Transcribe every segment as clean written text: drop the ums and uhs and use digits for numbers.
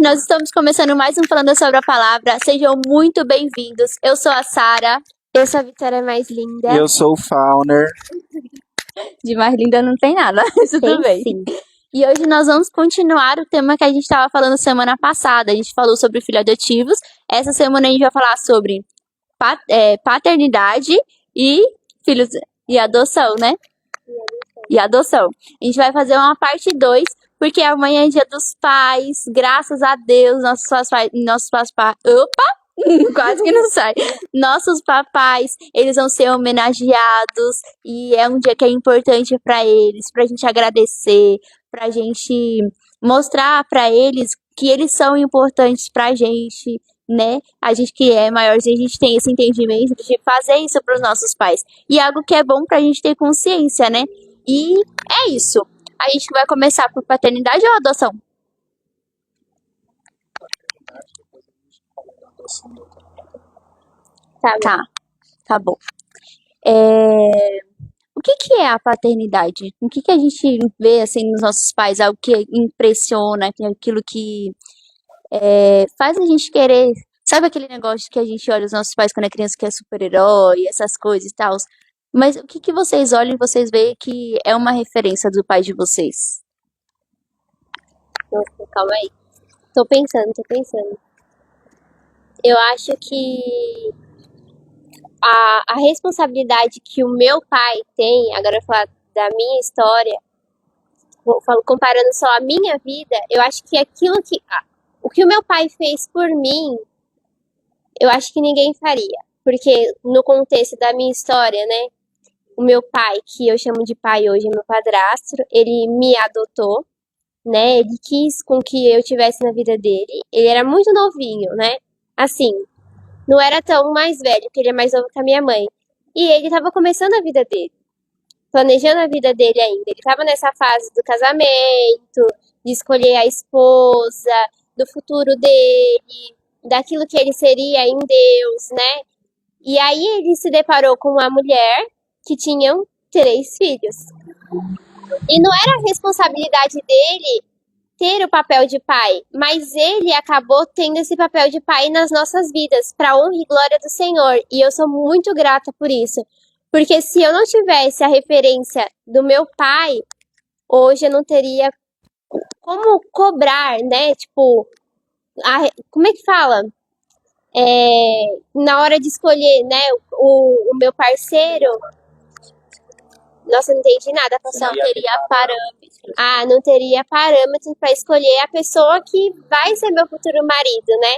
nós estamos começando mais um Falando sobre a Palavra. Sejam muito bem-vindos. Eu sou a Sara. Eu sou a Vitória Mais Linda. Eu sou o Fauner. De mais linda não tem nada, mas tudo bem. Sim. E hoje nós vamos continuar o tema que a gente estava falando semana passada. A gente falou sobre filhos adotivos. Essa semana a gente vai falar sobre paternidade e filhos e adoção, né? E adoção. A gente vai fazer uma parte 2, porque amanhã é dia dos pais. Graças a Deus, nossos papais. Opa! Quase que não sai. Nossos papais, eles vão ser homenageados. E é um dia que é importante para eles, pra gente agradecer, pra gente mostrar pra eles que eles são importantes pra gente, né? A gente que é maiorzinho, a gente tem esse entendimento de fazer isso pros nossos pais. E é algo que é bom pra gente ter consciência, né? E é isso. A gente vai começar por paternidade ou adoção? Tá bom. O que é a paternidade? O que a gente vê assim nos nossos pais? Algo que impressiona, que é aquilo que faz a gente querer. Sabe aquele negócio que a gente olha os nossos pais quando é criança que é super-herói, essas coisas e tal? Mas o que vocês olham e vocês veem que é uma referência do pai de vocês? Nossa, calma aí. Tô pensando. Eu acho que a responsabilidade que o meu pai tem, agora eu vou falar da minha história, comparando só a minha vida, eu acho que o que o meu pai fez por mim, eu acho que ninguém faria. Porque no contexto da minha história, né? O meu pai, que eu chamo de pai hoje, é meu padrasto, ele me adotou, né? Ele quis com que eu tivesse na vida dele. Ele era muito novinho, né? Assim, não era tão mais velho, porque ele é mais novo que a minha mãe. E ele tava começando a vida dele, planejando a vida dele ainda. Ele tava nessa fase do casamento, de escolher a esposa, do futuro dele, daquilo que ele seria em Deus, né? E aí ele se deparou com uma mulher que tinham 3 filhos. E não era a responsabilidade dele ter o papel de pai, mas ele acabou tendo esse papel de pai nas nossas vidas, para honra e glória do Senhor. E eu sou muito grata por isso. Porque se eu não tivesse a referência do meu pai, hoje eu não teria como cobrar, né? Tipo, como é que fala? Na hora de escolher, né, o meu parceiro. Nossa, eu não entendi nada, Não teria parâmetros. não teria parâmetros para escolher a pessoa que vai ser meu futuro marido, né?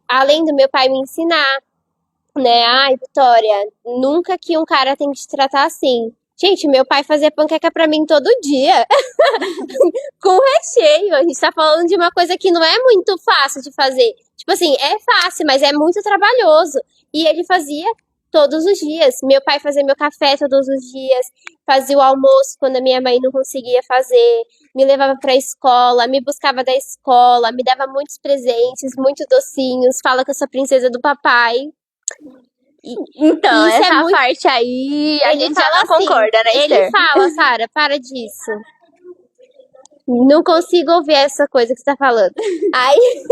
Além do meu pai me ensinar, né? Ai, Vitória, nunca que um cara tem que te tratar assim. Gente, meu pai fazia panqueca pra mim todo dia, com recheio. A gente tá falando de uma coisa que não é muito fácil de fazer. Tipo assim, é fácil, mas é muito trabalhoso. E ele fazia todos os dias. Meu pai fazia meu café todos os dias, fazia o almoço quando a minha mãe não conseguia fazer, me levava pra escola, me buscava da escola, me dava muitos presentes, muitos docinhos, fala que eu sou princesa do papai. Então, Isso é essa muito- parte aí a Ele gente já fala não assim, concorda, né, Ele Esther? fala, Sara, para disso. Não consigo ouvir essa coisa que você tá falando. Aí,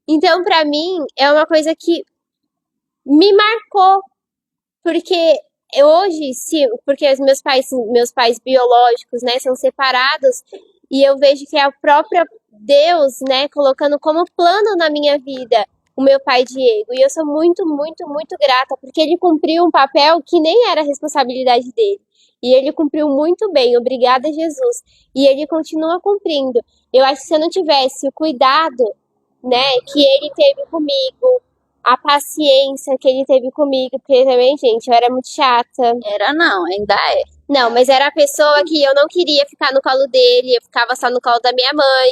então, pra mim, é uma coisa que me marcou, porque hoje, porque os meus pais biológicos, né, são separados, e eu vejo que é o próprio Deus, né, colocando como plano na minha vida o meu pai Diego, e eu sou muito, muito, muito grata, porque ele cumpriu um papel que nem era responsabilidade dele, e ele cumpriu muito bem, obrigada Jesus, e ele continua cumprindo. Eu acho que se eu não tivesse o cuidado, né, que ele teve comigo, a paciência que ele teve comigo, porque também, gente, eu era muito chata. Era não, ainda é. Não, mas era a pessoa que eu não queria ficar no colo dele, eu ficava só no colo da minha mãe,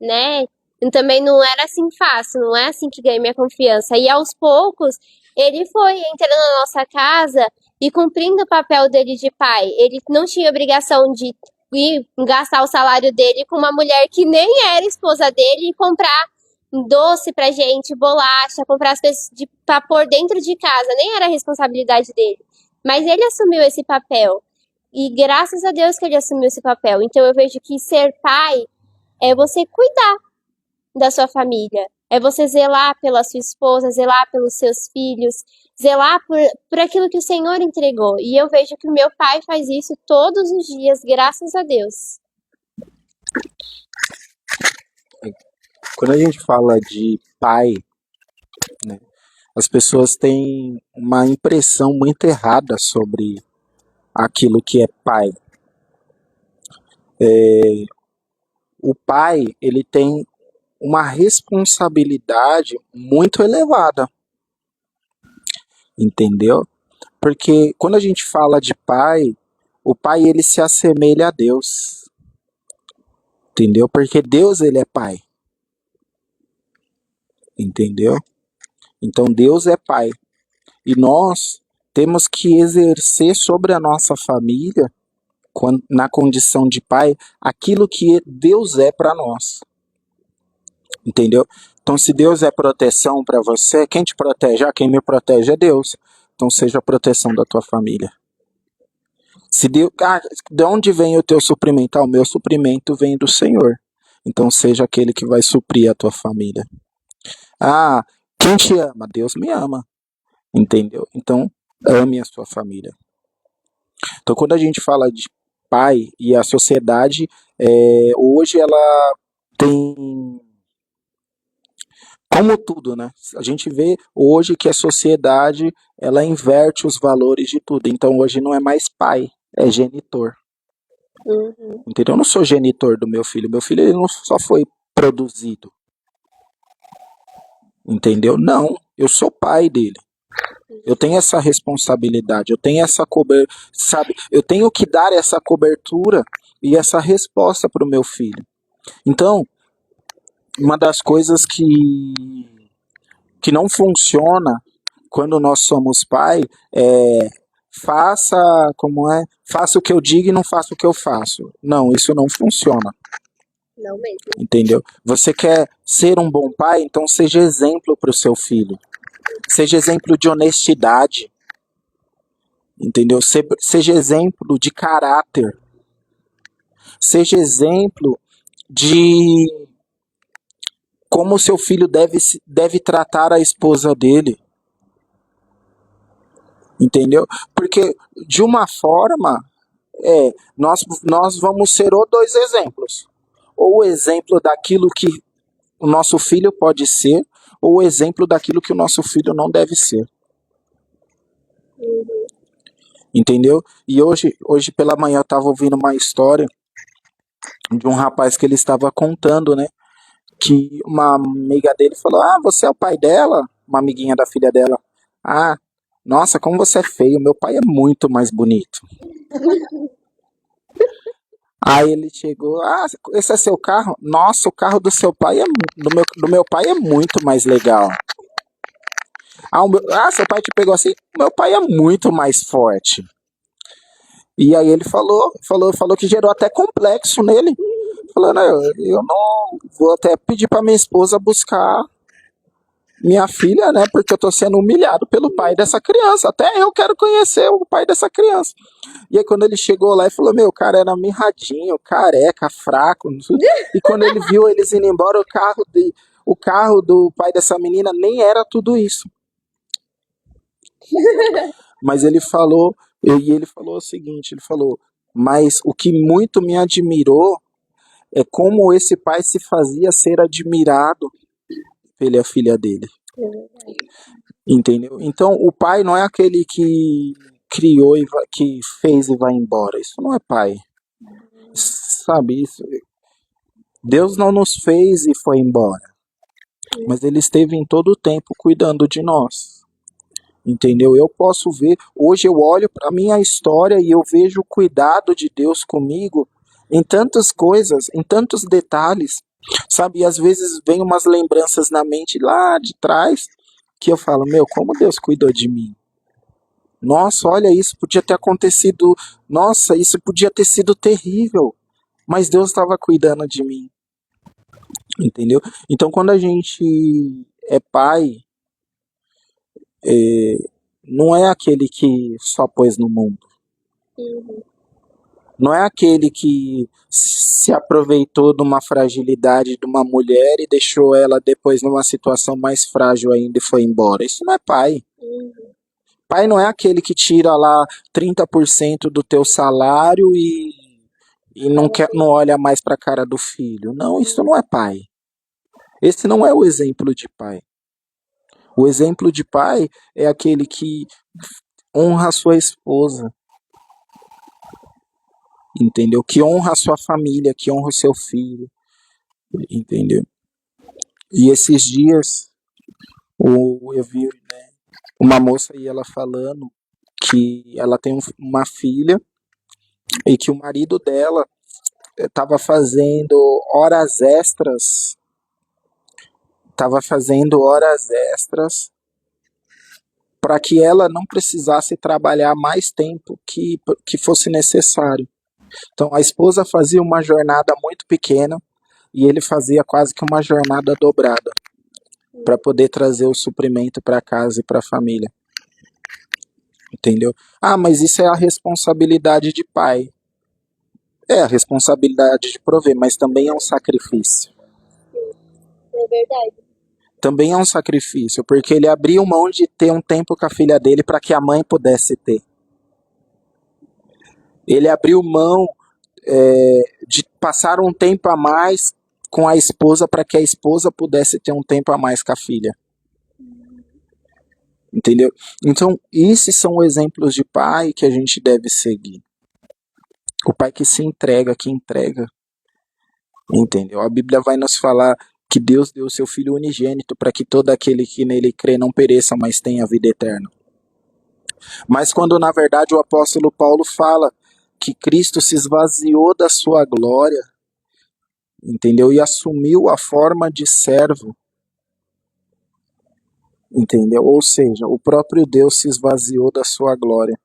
né? E também não era assim fácil, não é assim que ganhei minha confiança. E aos poucos, ele foi entrando na nossa casa e cumprindo o papel dele de pai. Ele não tinha obrigação de ir gastar o salário dele com uma mulher que nem era esposa dele e comprar doce pra gente, bolacha, comprar as coisas pra pôr dentro de casa, nem era a responsabilidade dele. Mas ele assumiu esse papel. E graças a Deus que ele assumiu esse papel. Então eu vejo que ser pai é você cuidar da sua família. É você zelar pela sua esposa, zelar pelos seus filhos, zelar por aquilo que o Senhor entregou. E eu vejo que o meu pai faz isso todos os dias, graças a Deus. Quando a gente fala de pai, né, as pessoas têm uma impressão muito errada sobre aquilo que é pai. O pai, ele tem uma responsabilidade muito elevada, entendeu? Porque quando a gente fala de pai, o pai ele se assemelha a Deus, entendeu? Porque Deus ele é pai, entendeu? Então Deus é pai e nós temos que exercer sobre a nossa família, na condição de pai, aquilo que Deus é para nós, entendeu? Então se Deus é proteção para você, quem te protege? Quem me protege é Deus. Então seja a proteção da tua família. Se Deus, de onde vem o teu suprimento? O meu suprimento vem do Senhor. Então seja aquele que vai suprir a tua família. Quem te ama? Deus me ama. Entendeu? Então ame a sua família. Então quando a gente fala de pai e a sociedade, hoje ela tem, como tudo, né? A gente vê hoje que a sociedade ela inverte os valores de tudo. Então hoje não é mais pai, é genitor. Entendeu? Eu não sou genitor do meu filho. Meu filho ele não só foi produzido. Entendeu? Não. Eu sou pai dele. Eu tenho essa responsabilidade. Eu tenho essa cobertura. Sabe? Eu tenho que dar essa cobertura e essa resposta para o meu filho. Então, uma das coisas que não funciona quando nós somos pai é faça o que eu digo e não faça o que eu faço. Não, isso não funciona. Não mesmo. Entendeu? Você quer ser um bom pai, então seja exemplo para o seu filho. Seja exemplo de honestidade. Entendeu? Seja exemplo de caráter. Seja exemplo de como o seu filho deve tratar a esposa dele. Entendeu? Porque, de uma forma, nós vamos ser ou dois exemplos. Ou o exemplo daquilo que o nosso filho pode ser, ou o exemplo daquilo que o nosso filho não deve ser. Entendeu? E hoje pela manhã eu estava ouvindo uma história de um rapaz que ele estava contando, né? Que uma amiga dele falou: você é o pai dela? Uma amiguinha da filha dela. Nossa, como você é feio, meu pai é muito mais bonito. Aí ele chegou: esse é seu carro? Nossa, o carro do seu pai do meu pai é muito mais legal. Seu pai te pegou assim? Meu pai é muito mais forte. E aí ele falou que gerou até complexo nele. Falando: eu não vou até pedir para minha esposa buscar minha filha, né? Porque eu tô sendo humilhado pelo pai dessa criança. Até eu quero conhecer o pai dessa criança. E aí quando ele chegou lá e falou: meu, o cara era mirradinho, careca, fraco. E quando ele viu eles indo embora, o carro do pai dessa menina nem era tudo isso. Mas ele falou o seguinte, ele falou: mas o que muito me admirou é como esse pai se fazia ser admirado pela filha dele. Entendeu? Então o pai não é aquele que criou que fez e vai embora. Isso não é pai. Sabe isso? Deus não nos fez e foi embora. Mas ele esteve em todo o tempo cuidando de nós. Entendeu? Eu posso ver, hoje eu olho para minha história e eu vejo o cuidado de Deus comigo em tantas coisas, em tantos detalhes. Sabe, e às vezes vem umas lembranças na mente lá de trás que eu falo: meu, como Deus cuidou de mim. Nossa, olha, isso podia ter acontecido. Nossa, isso podia ter sido terrível. Mas Deus estava cuidando de mim. Entendeu? Então, quando a gente é pai, não é aquele que só pôs no mundo. Não é aquele que se aproveitou de uma fragilidade de uma mulher e deixou ela depois numa situação mais frágil ainda e foi embora. Isso não é pai. Pai não é aquele que tira lá 30% do teu salário e não olha mais para a cara do filho. Não, isso não é pai. Esse não é o exemplo de pai. O exemplo de pai é aquele que honra a sua esposa, entendeu? Que honra a sua família, que honra o seu filho, entendeu? E esses dias eu vi, né, uma moça e ela falando que ela tem uma filha e que o marido dela estava fazendo horas extras, para que ela não precisasse trabalhar mais tempo que fosse necessário. Então a esposa fazia uma jornada muito pequena e ele fazia quase que uma jornada dobrada para poder trazer o suprimento para casa e para a família. Entendeu? Ah, mas isso é a responsabilidade de pai. É a responsabilidade de prover, mas também é um sacrifício. É verdade. Também é um sacrifício, porque ele abriu mão de ter um tempo com a filha dele para que a mãe pudesse ter. Ele abriu mão de passar um tempo a mais com a esposa para que a esposa pudesse ter um tempo a mais com a filha. Entendeu? Então, esses são exemplos de pai que a gente deve seguir. O pai que se entrega, que entrega. Entendeu? A Bíblia vai nos falar que Deus deu o seu Filho unigênito para que todo aquele que nele crê não pereça, mas tenha vida eterna. Mas quando na verdade o apóstolo Paulo fala que Cristo se esvaziou da sua glória, entendeu? E assumiu a forma de servo, entendeu? Ou seja, o próprio Deus se esvaziou da sua glória,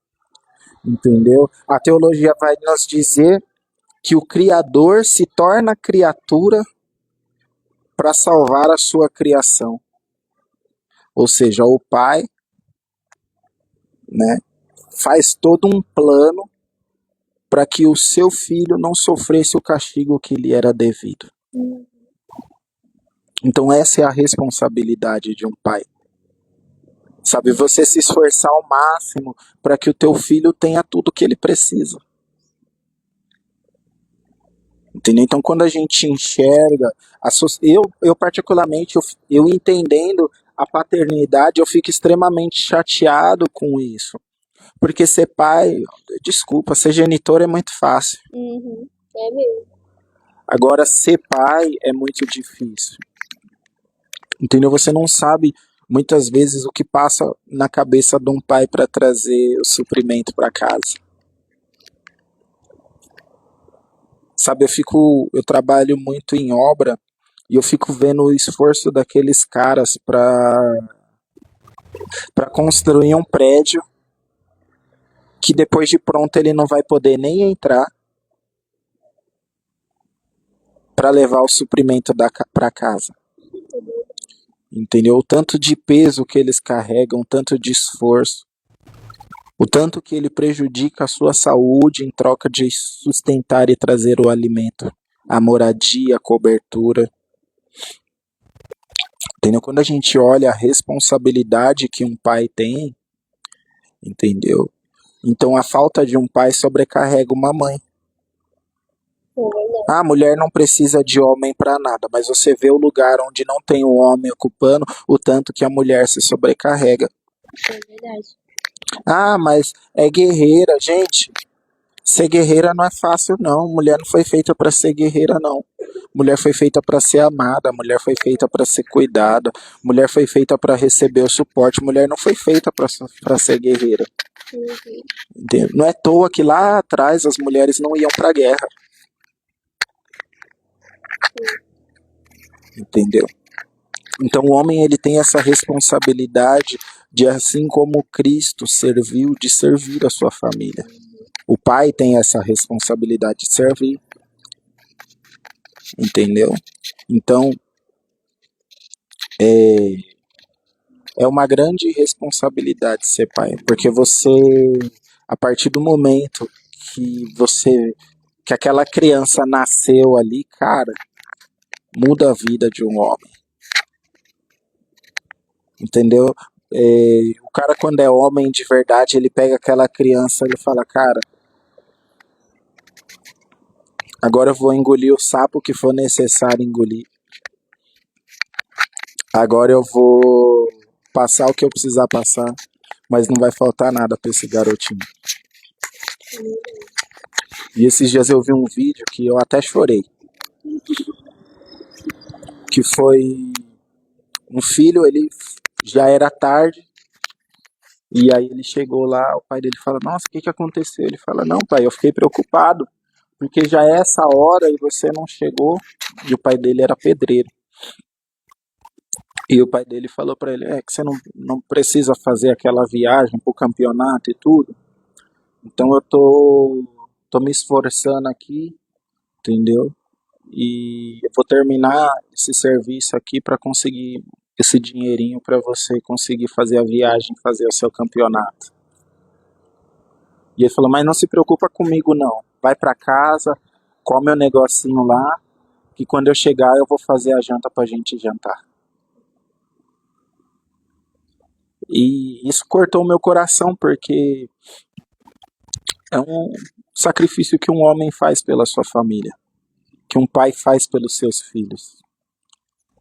entendeu? A teologia vai nos dizer que o Criador se torna criatura para salvar a sua criação. Ou seja, o Pai, né, faz todo um plano para que o seu filho não sofresse o castigo que lhe era devido. Então essa é a responsabilidade de um pai. Sabe, você se esforçar ao máximo para que o teu filho tenha tudo que ele precisa. Entendeu? Então quando a gente enxerga, eu particularmente, eu entendendo a paternidade, eu fico extremamente chateado com isso. Porque ser pai, desculpa, ser genitor é muito fácil. É mesmo. Agora ser pai é muito difícil. Entendeu? Você não sabe muitas vezes o que passa na cabeça de um pai para trazer o suprimento para casa. Sabe, eu trabalho muito em obra e eu fico vendo o esforço daqueles caras para construir um prédio que depois de pronto ele não vai poder nem entrar para levar o suprimento para casa. Entendeu? O tanto de peso que eles carregam, o tanto de esforço, o tanto que ele prejudica a sua saúde em troca de sustentar e trazer o alimento, a moradia, a cobertura. Entendeu? Quando a gente olha a responsabilidade que um pai tem, entendeu? Então a falta de um pai sobrecarrega uma mãe. A mulher não precisa de homem para nada, mas você vê o lugar onde não tem o homem ocupando, o tanto que a mulher se sobrecarrega. É verdade. Ah, mas é guerreira. Gente, ser guerreira não é fácil, não. Mulher não foi feita para ser guerreira, não. Mulher foi feita para ser amada, mulher foi feita para ser cuidada, mulher foi feita para receber o suporte, mulher não foi feita para ser guerreira. Entendeu? Não é à toa que lá atrás as mulheres não iam para a guerra. Entendeu? Então o homem ele tem essa responsabilidade de, assim como Cristo serviu, de servir a sua família. O pai tem essa responsabilidade de servir. Entendeu? Então é uma grande responsabilidade ser pai, porque você, a partir do momento que aquela criança nasceu ali, cara, muda a vida de um homem, entendeu? O cara, quando é homem de verdade, ele pega aquela criança, ele fala, cara, agora eu vou engolir o sapo que for necessário engolir. Agora eu vou passar o que eu precisar passar, mas não vai faltar nada pra esse garotinho. E esses dias eu vi um vídeo que eu até chorei. Que foi um filho, ele já era tarde, e aí ele chegou lá, o pai dele fala, nossa, o que que aconteceu? Ele fala, não, pai, eu fiquei preocupado, porque já é essa hora e você não chegou. E o pai dele era pedreiro. E o pai dele falou pra ele, que você não precisa fazer aquela viagem pro campeonato e tudo. Então eu tô me esforçando aqui, entendeu? E eu vou terminar esse serviço aqui para conseguir esse dinheirinho para você conseguir fazer a viagem, fazer o seu campeonato. E ele falou, mas não se preocupa comigo não, vai para casa, come o negocinho lá, que quando eu chegar eu vou fazer a janta pra gente jantar. E isso cortou o meu coração, porque é um sacrifício que um homem faz pela sua família, que um pai faz pelos seus filhos.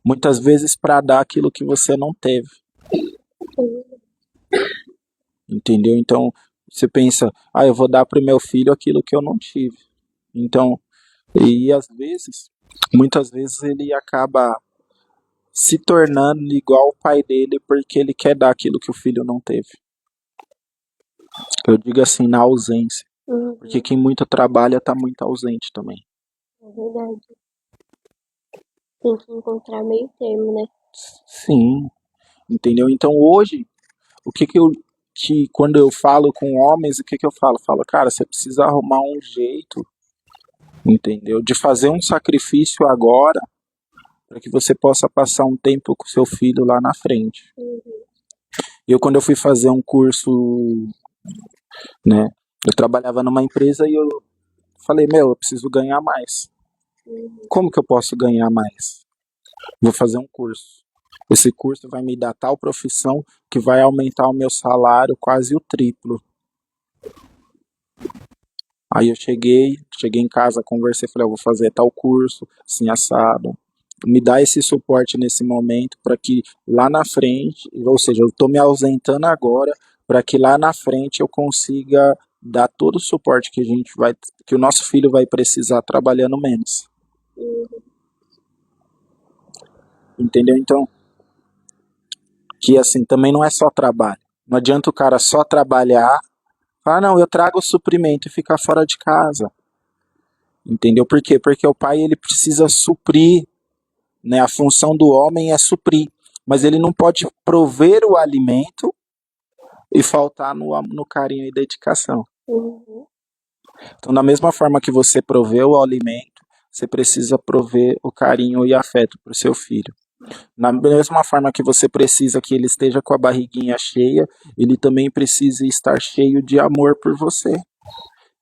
Muitas vezes para dar aquilo que você não teve. Entendeu? Então, você pensa, eu vou dar para o meu filho aquilo que eu não tive. Então, e às vezes, muitas vezes ele acaba se tornando igual o pai dele porque ele quer dar aquilo que o filho não teve. Eu digo assim, na ausência. Porque quem muito trabalha tá muito ausente também. É verdade. Tem que encontrar meio termo, né? Sim, entendeu? Então hoje, que quando eu falo com homens, o que eu falo? Falo, cara, você precisa arrumar um jeito, entendeu? De fazer um sacrifício agora, para que você possa passar um tempo com seu filho lá na frente. Quando eu fui fazer um curso, né, eu trabalhava numa empresa e eu falei, eu preciso ganhar mais. Como que eu posso ganhar mais? Vou fazer um curso. Esse curso vai me dar tal profissão que vai aumentar o meu salário quase o triplo. Aí eu cheguei em casa, conversei, falei, eu vou fazer tal curso, assim, assado. Me dá esse suporte nesse momento para que lá na frente, ou seja, eu estou me ausentando agora para que lá na frente eu consiga dar todo o suporte que o nosso filho vai precisar trabalhando menos. Entendeu? Então, que assim, também não é só trabalho. Não adianta o cara só trabalhar, falar, não, eu trago o suprimento e ficar fora de casa. Entendeu? Por quê? Porque o pai, ele precisa suprir, né? A função do homem é suprir, mas ele não pode prover o alimento e faltar no carinho e dedicação. Então, da mesma forma que você provê o alimento, você precisa prover o carinho e afeto para o seu filho. Na mesma forma que você precisa que ele esteja com a barriguinha cheia, ele também precisa estar cheio de amor por você.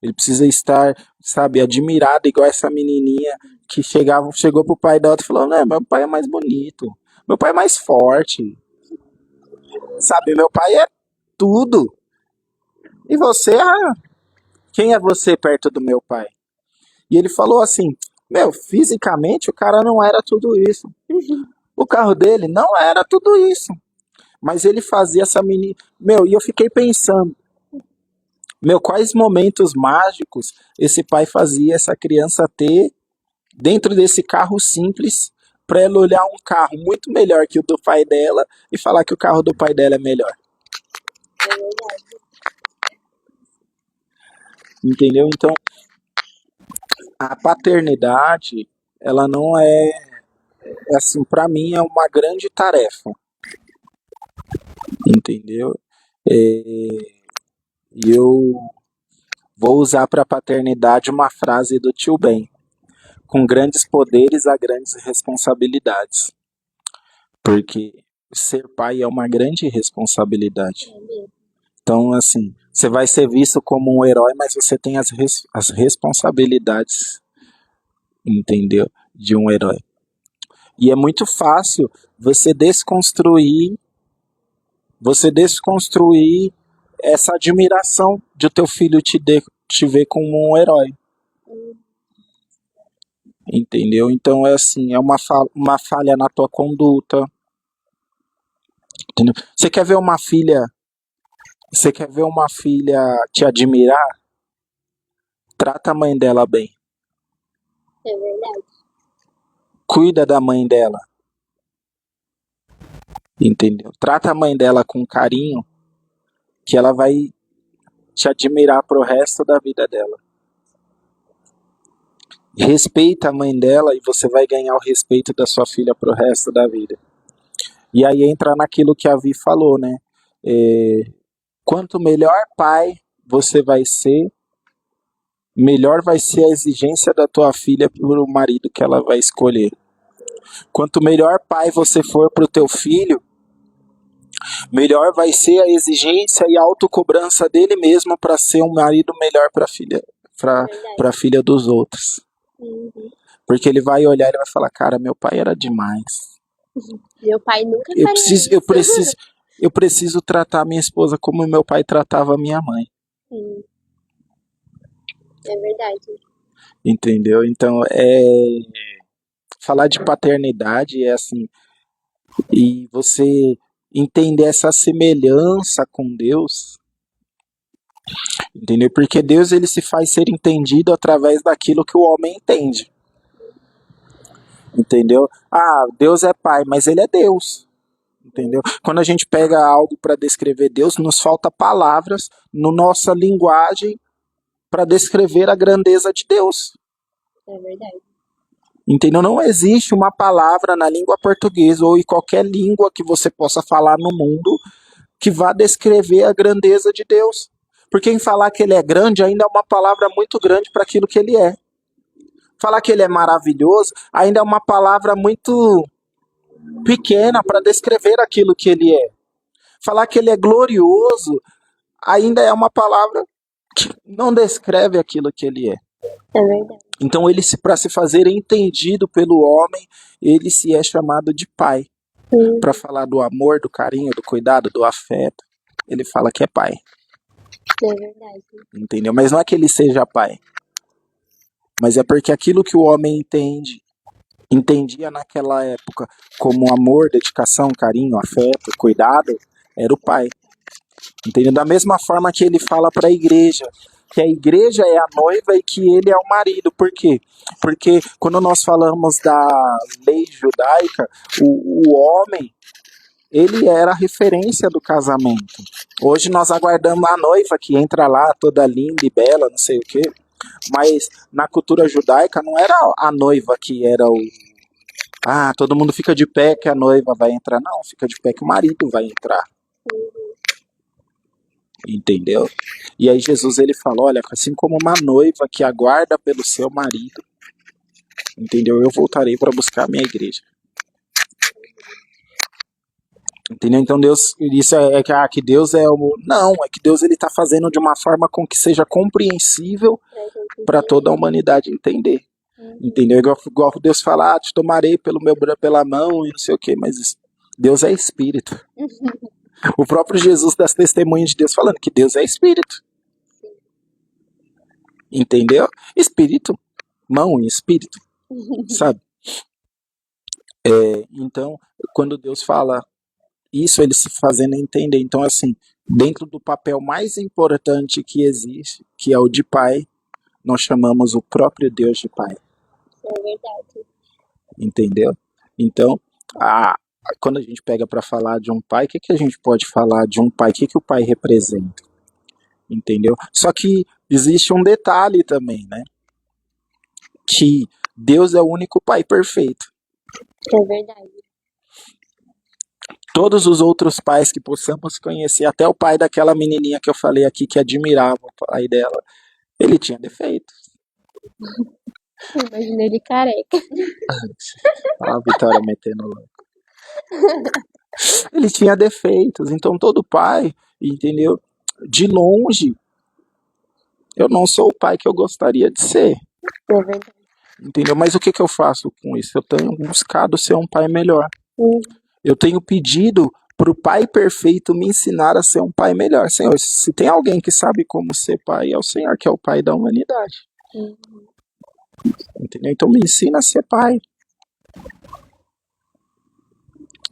Ele precisa estar, sabe, admirado, igual essa menininha que chegou pro pai dela e falou, não, meu pai é mais bonito, meu pai é mais forte, sabe, meu pai é tudo. E você, quem é você perto do meu pai? E ele falou assim, fisicamente o cara não era tudo isso. O carro dele não era tudo isso. Mas ele fazia essa menina... e eu fiquei pensando, quais momentos mágicos esse pai fazia essa criança ter dentro desse carro simples para ela olhar um carro muito melhor que o do pai dela e falar que o carro do pai dela é melhor. Entendeu? Então, a paternidade, ela não é, assim, para mim é uma grande tarefa. Entendeu? E eu vou usar para paternidade uma frase do tio Ben. Com grandes poderes há grandes responsabilidades. Porque ser pai é uma grande responsabilidade. Então, assim, Você vai ser visto como um herói, mas você tem as responsabilidades, entendeu? De um herói. E é muito fácil você desconstruir essa admiração de o teu filho te ver como um herói, entendeu? Então é assim, é uma falha na tua conduta, entendeu? Você quer ver uma filha te admirar? Trata a mãe dela bem, É verdade. cuida da mãe dela, entendeu? Trata a mãe dela com carinho, que ela vai te admirar pro resto da vida dela. Respeita a mãe dela e você vai ganhar o respeito da sua filha pro resto da vida. E aí entra naquilo que a Vi falou, né? Quanto melhor pai você vai ser, melhor vai ser a exigência da tua filha pro marido que ela vai escolher. Quanto melhor pai você for pro teu filho, melhor vai ser a exigência e a autocobrança dele mesmo para ser um marido melhor para a filha dos outros. Uhum. Porque ele vai olhar e ele vai falar, cara, meu pai era demais. Meu pai nunca Eu faria preciso, isso. eu preciso tratar minha esposa como meu pai tratava minha mãe. Sim. É verdade. Entendeu? Então, falar de paternidade é assim, e você entender essa semelhança com Deus, entendeu? Porque Deus ele se faz ser entendido através daquilo que o homem entende. Entendeu? Ah, Deus é pai, mas ele é Deus. Entendeu? Quando a gente pega algo para descrever Deus, nos falta palavras na nossa linguagem para descrever a grandeza de Deus. É verdade. Entendeu? Não existe uma palavra na língua portuguesa ou em qualquer língua que você possa falar no mundo que vá descrever a grandeza de Deus. Porque em falar que ele é grande ainda é uma palavra muito grande para aquilo que ele é. Falar que ele é maravilhoso ainda é uma palavra muito pequena para descrever aquilo que ele é. Falar que ele é glorioso ainda é uma palavra que não descreve aquilo que ele é. É verdade. Então ele para se fazer entendido pelo homem, ele se é chamado de pai. Para falar do amor, do carinho, do cuidado, do afeto, ele fala que é pai. É verdade. Entendeu? Mas não é que ele seja pai. Mas é porque aquilo que o homem entendia naquela época como amor, dedicação, carinho, afeto, cuidado, era o pai. Entendeu? Da mesma forma que ele fala para a igreja, que a igreja é a noiva e que ele é o marido. Por quê? Porque quando nós falamos da lei judaica, o homem, ele era a referência do casamento. Hoje nós aguardamos a noiva que entra lá toda linda e bela, não sei o quê. Mas na cultura judaica não era a noiva que era o... Ah, todo mundo fica de pé que a noiva vai entrar. Não, fica de pé que o marido vai entrar. Entendeu? E aí Jesus ele fala, olha, assim como uma noiva que aguarda pelo seu marido, entendeu? Eu voltarei para buscar a minha igreja. Entendeu? Então Deus, isso que Deus é o... Não, é que Deus ele está fazendo de uma forma com que seja compreensível para toda a humanidade entender. Entendeu? Igual Deus fala, te tomarei pela mão e não sei o que, mas Deus é espírito. O próprio Jesus das testemunhas de Deus falando que Deus é espírito. Entendeu? Espírito, mão e espírito, sabe? Então, quando Deus fala isso, ele se fazendo entender. Então, assim, dentro do papel mais importante que existe, que é o de pai, nós chamamos o próprio Deus de pai. É verdade. Entendeu? Então, quando a gente pega para falar de um pai, o que a gente pode falar de um pai? O que o pai representa? Entendeu? Só que existe um detalhe também, né? Que Deus é o único pai perfeito. É verdade. Todos os outros pais que possamos conhecer, até o pai daquela menininha que eu falei aqui, que admirava o pai dela, ele tinha defeitos. Imagina ele careca. Olha a Vitória metendo louco. Ele tinha defeitos, então todo pai, entendeu? de longe, eu não sou o pai que eu gostaria de ser. É verdade. Entendeu? Mas o que eu faço com isso? Eu tenho buscado ser um pai melhor. Uhum. Eu tenho pedido para o pai perfeito me ensinar a ser um pai melhor. Senhor, se tem alguém que sabe como ser pai, é o Senhor, que é o pai da humanidade. Uhum. Entendeu? Então me ensina a ser pai.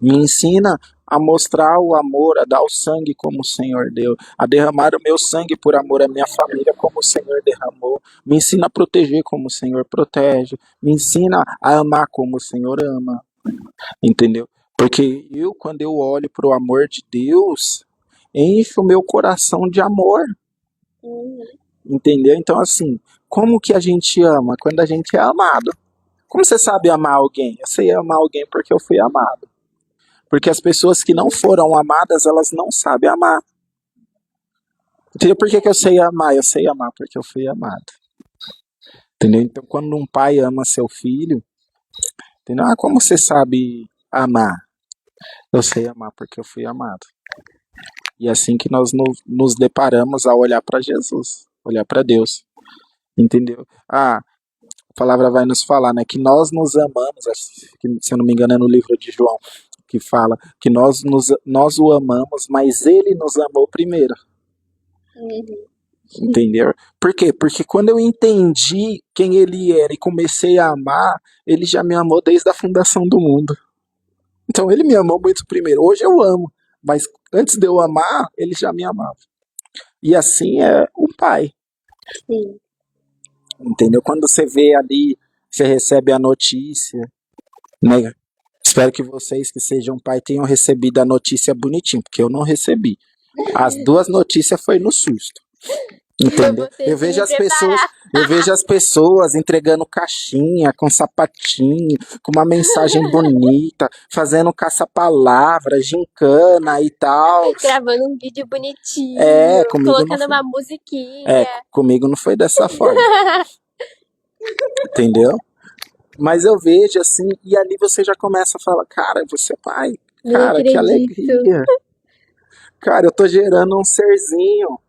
Me ensina a mostrar o amor, a dar o sangue como o Senhor deu, a derramar o meu sangue por amor à minha família como o Senhor derramou. Me ensina a proteger como o Senhor protege. Me ensina a amar como o Senhor ama. Entendeu? Porque quando eu olho para o amor de Deus, enche o meu coração de amor. Uhum. Entendeu? Então, assim, como que a gente ama? Quando a gente é amado. Como você sabe amar alguém? Eu sei amar alguém porque eu fui amado. Porque as pessoas que não foram amadas, elas não sabem amar. Entendeu? Por que eu sei amar? Eu sei amar porque eu fui amado. Entendeu? Então, quando um pai ama seu filho, entendeu? Ah, como você sabe amar? Eu sei amar porque eu fui amado. E é assim que nós nos deparamos ao olhar para Jesus, olhar para Deus. Entendeu? Ah, a palavra vai nos falar, né, que nós nos amamos, se eu não me engano é no livro de João, que fala que nós o amamos, mas ele nos amou primeiro. Uhum. Entendeu? Por quê? Porque quando eu entendi quem ele era e comecei a amar, ele já me amou desde a fundação do mundo. Então ele me amou muito primeiro. Hoje eu amo, mas antes de eu amar, ele já me amava. E assim é o pai. Sim. Entendeu? Quando você vê ali, você recebe a notícia, né? Espero que vocês que sejam pai tenham recebido a notícia bonitinho, porque eu não recebi. As 2 notícias foi no susto. Entendeu? Eu vejo as pessoas entregando caixinha com sapatinho, com uma mensagem bonita, fazendo caça-palavra, gincana e tal. Gravando um vídeo bonitinho, colocando uma musiquinha. Comigo não foi dessa forma. Entendeu? Mas eu vejo assim, e ali você já começa a falar, cara, você é pai. Cara, que alegria. Cara, eu tô gerando um serzinho.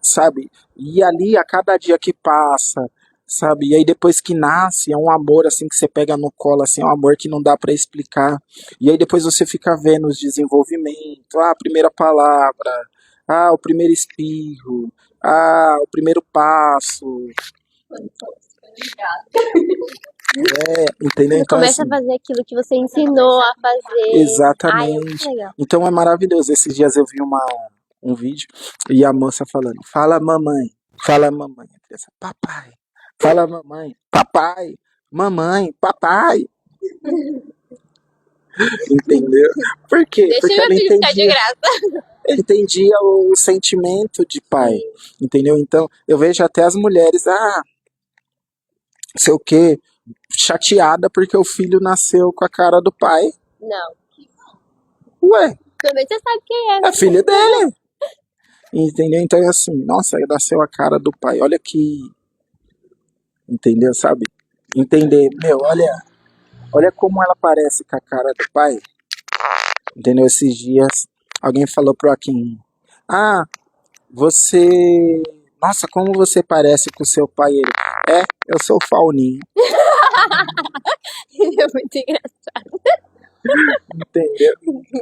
Sabe? E ali, a cada dia que passa, sabe? E aí depois que nasce, é um amor assim que você pega no colo, assim, é um amor que não dá pra explicar. E aí depois você fica vendo os desenvolvimentos, a primeira palavra, o primeiro espirro, o primeiro passo. Entendeu? Você Então, começa assim, a fazer aquilo que você ensinou a fazer. exatamente. Ai, é muito legal. Então é maravilhoso. Esses dias eu vi um vídeo e a moça falando, fala mamãe, a criança, papai, fala mamãe, papai, mamãe, papai. Entendeu? Por quê? Deixa Porque meu ela filho ficar de graça. entendia o sentimento de pai, entendeu? Então eu vejo até as mulheres, sei o quê, chateada porque o filho nasceu com a cara do pai. Não. Ué, Também você sabe quem é. é filho dele. Entendeu? Então é assim, nossa, nasceu a cara do pai. Olha que. Entendeu? Sabe? Entender, olha como ela parece com a cara do pai. Entendeu? Esses dias alguém falou pro Akin, você. Nossa, como você parece com o seu pai? Ele, eu sou o Fauninho. É muito engraçado. Entendeu?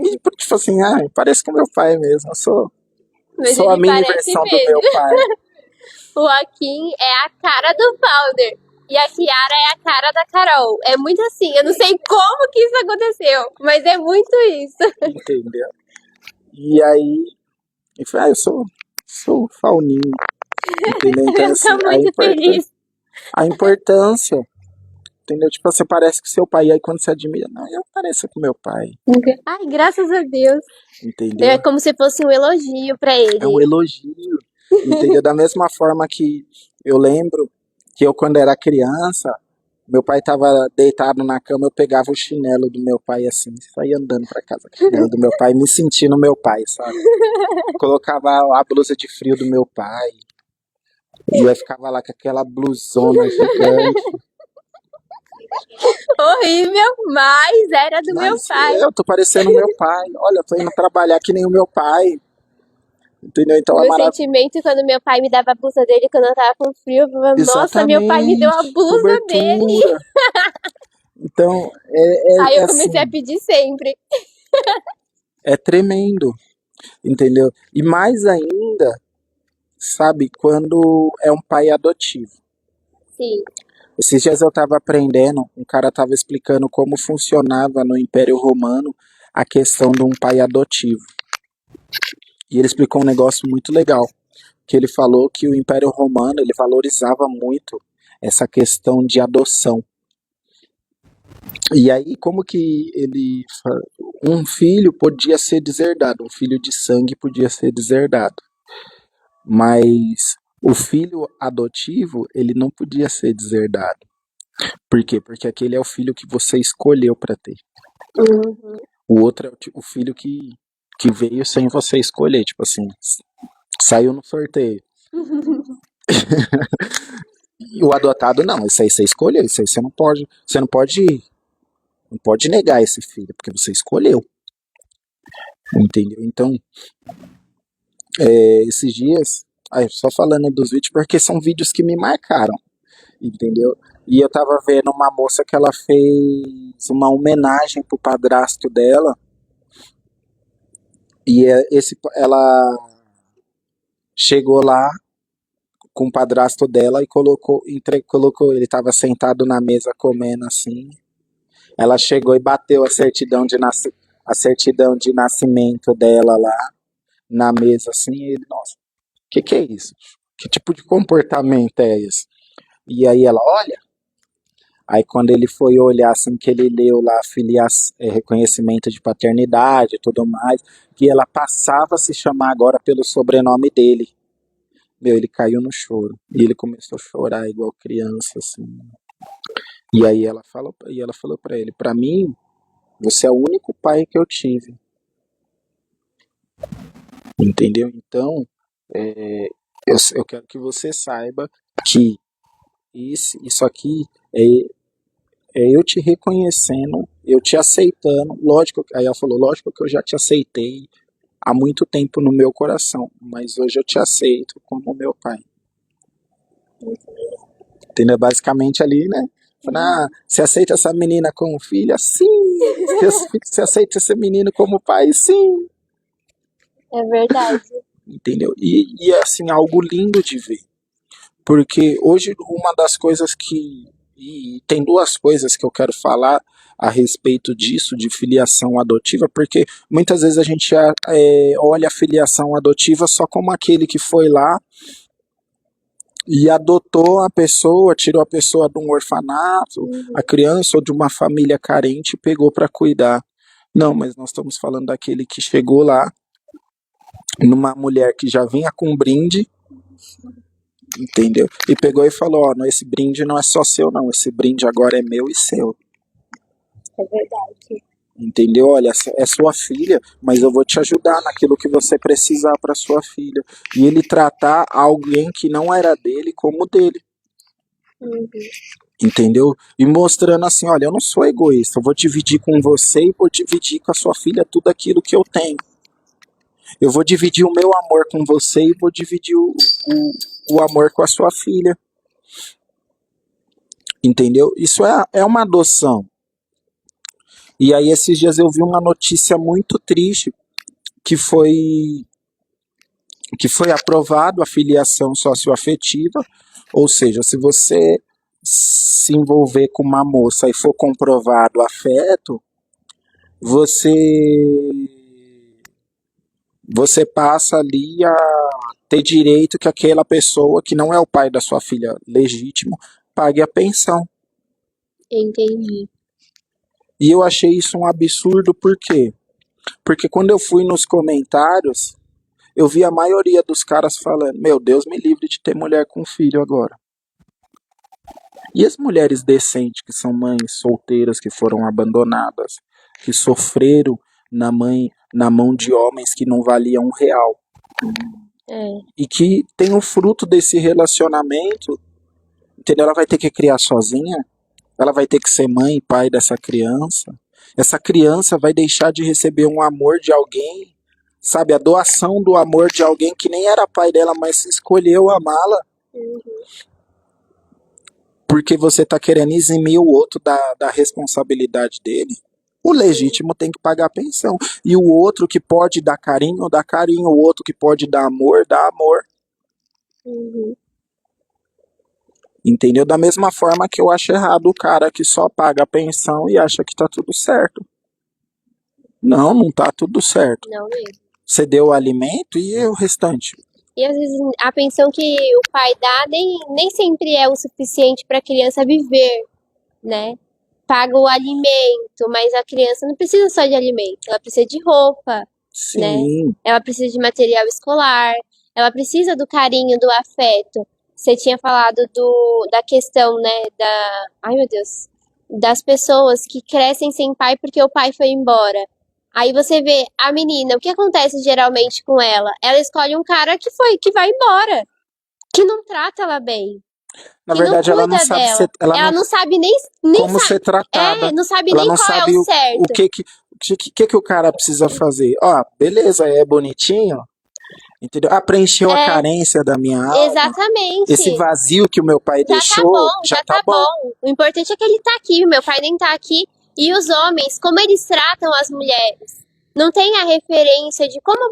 E tipo assim, parece com o meu pai mesmo. Eu sou Mas a ele mini parece versão do mesmo. meu pai. O Joaquim é a cara do Founder. E a Kiara é a cara da Carol. É muito assim. Eu não sei como que isso aconteceu. Mas é muito isso. Entendeu? E aí, ele falou, eu sou o Fauninho. Entendeu? Então, Eu assim, tô muito feliz. a importância, entendeu? Tipo, você parece com seu pai, e aí quando você admira, não, eu pareço com meu pai. Ai, graças a Deus. Entendeu? É como se fosse um elogio pra ele. É um elogio. Entendeu? Da mesma forma que eu lembro que eu, quando era criança, meu pai tava deitado na cama, eu pegava o chinelo do meu pai assim, saía andando pra casa com o chinelo do meu pai, me sentindo meu pai, sabe? Colocava a blusa de frio do meu pai, e eu ficava lá com aquela blusona gigante. Horrível, mas era do meu pai. Eu tô parecendo meu pai. Olha, eu tô indo trabalhar que nem o meu pai. Entendeu? Então O é meu maravilhoso. sentimento quando meu pai me dava a blusa dele quando eu tava com frio, eu falava, nossa, meu pai me deu a Exatamente. blusa dele. Cobertura. Então, Aí é eu comecei a assim, pedir sempre. é tremendo, entendeu? E mais ainda, sabe, quando é um pai adotivo. Sim. Esses dias eu estava aprendendo, um cara estava explicando como funcionava no Império Romano a questão de um pai adotivo. E ele explicou um negócio muito legal, que ele falou que o Império Romano ele valorizava muito essa questão de adoção. E aí, como que um filho podia ser deserdado, um filho de sangue podia ser deserdado, mas o filho adotivo, ele não podia ser deserdado. Por quê? Porque aquele é o filho que você escolheu para ter. Uhum. O outro é o filho que veio sem você escolher, tipo assim, saiu no sorteio. E o adotado não, isso aí você escolheu, isso aí você não pode negar esse filho, porque você escolheu. Entendeu? Então, esses dias, só falando dos vídeos, porque são vídeos que me marcaram, entendeu? E eu tava vendo uma moça que ela fez uma homenagem pro padrasto dela, e ela chegou lá com o padrasto dela e colocou, ele tava sentado na mesa comendo assim. Ela chegou e bateu a certidão de nascimento dela lá na mesa assim, e ele, nossa, que é isso? Que tipo de comportamento é esse? E aí ela, olha. Aí quando ele foi olhar, assim, que ele leu lá reconhecimento de paternidade e tudo mais, que ela passava a se chamar agora pelo sobrenome dele. Meu, ele caiu no choro. E ele começou a chorar igual criança, assim. E aí ela falou pra ele, pra mim, você é o único pai que eu tive. Entendeu? Então, eu quero que você saiba que isso aqui é eu te reconhecendo, eu te aceitando. Lógico, aí ela falou, lógico que eu já te aceitei há muito tempo no meu coração, mas hoje eu te aceito como meu pai. Entendeu? Basicamente ali, né? Você aceita essa menina como filha? Sim! Você aceita esse menino como pai? Sim! É verdade. Entendeu? E é assim, algo lindo de ver. Porque hoje uma das coisas e tem duas coisas que eu quero falar a respeito disso, de filiação adotiva, porque muitas vezes a gente olha a filiação adotiva só como aquele que foi lá e adotou a pessoa, tirou a pessoa de um orfanato, a criança ou de uma família carente e pegou para cuidar. Não, mas nós estamos falando daquele que chegou lá, numa mulher que já vinha com um brinde, entendeu? E pegou e falou, ó, esse brinde não é só seu não, esse brinde agora é meu e seu. É verdade. Entendeu? Olha, é sua filha, mas eu vou te ajudar naquilo que você precisar para sua filha. E ele tratar alguém que não era dele como dele. Uhum. Entendeu? E mostrando assim, olha, eu não sou egoísta, eu vou dividir com você e vou dividir com a sua filha tudo aquilo que eu tenho. Eu vou dividir o meu amor com você e vou dividir o amor com a sua filha. Entendeu? Isso é uma adoção. E aí esses dias eu vi uma notícia muito triste, que foi aprovado a filiação socioafetiva, ou seja, se você se envolver com uma moça e for comprovado afeto, você passa ali a ter direito que aquela pessoa, que não é o pai da sua filha legítimo, pague a pensão. Entendi. E eu achei isso um absurdo, por quê? Porque quando eu fui nos comentários, eu vi a maioria dos caras falando, meu Deus me livre de ter mulher com filho agora. E as mulheres decentes, que são mães solteiras, que foram abandonadas, que sofreram na mão de homens que não valiam R$1. E que tem o fruto desse relacionamento, entendeu? Ela vai ter que criar sozinha, ela vai ter que ser mãe e pai dessa criança. Essa criança vai deixar de receber um amor de alguém Sabe, a doação do amor de alguém que nem era pai dela, mas escolheu amá-la porque você tá querendo eximir o outro da responsabilidade dele. O legítimo tem que pagar a pensão. E o outro que pode dar carinho, dá carinho. O outro que pode dar amor, dá amor. Entendeu? Da mesma forma que eu acho errado o cara que só paga a pensão e acha que tá tudo certo. Não, não tá tudo certo. Não mesmo. Você deu o alimento e o restante. E às vezes a pensão que o pai dá nem sempre é o suficiente para a criança viver, né? Paga o alimento, mas a criança não precisa só de alimento, ela precisa de roupa, Sim. ela precisa de material escolar, ela precisa do carinho, do afeto. Você tinha falado da questão, né, ai meu Deus, das pessoas que crescem sem pai porque o pai foi embora. Aí você vê a menina, o que acontece geralmente com ela? Ela escolhe um cara que vai embora, que não trata ela bem, Na que não verdade, ela não cuida sabe dela. ser, Ela não sabe nem como ser tratada. não sabe Ela nem não qual é sabe o certo. o que o cara precisa fazer. Ó, beleza, é bonitinho. Entendeu? Ah, preencheu a carência da minha alma. Exatamente. Esse vazio que o meu pai deixou, já tá bom. O importante é que ele tá aqui, o meu pai nem tá aqui. E os homens, como eles tratam as mulheres? Não tem a referência de como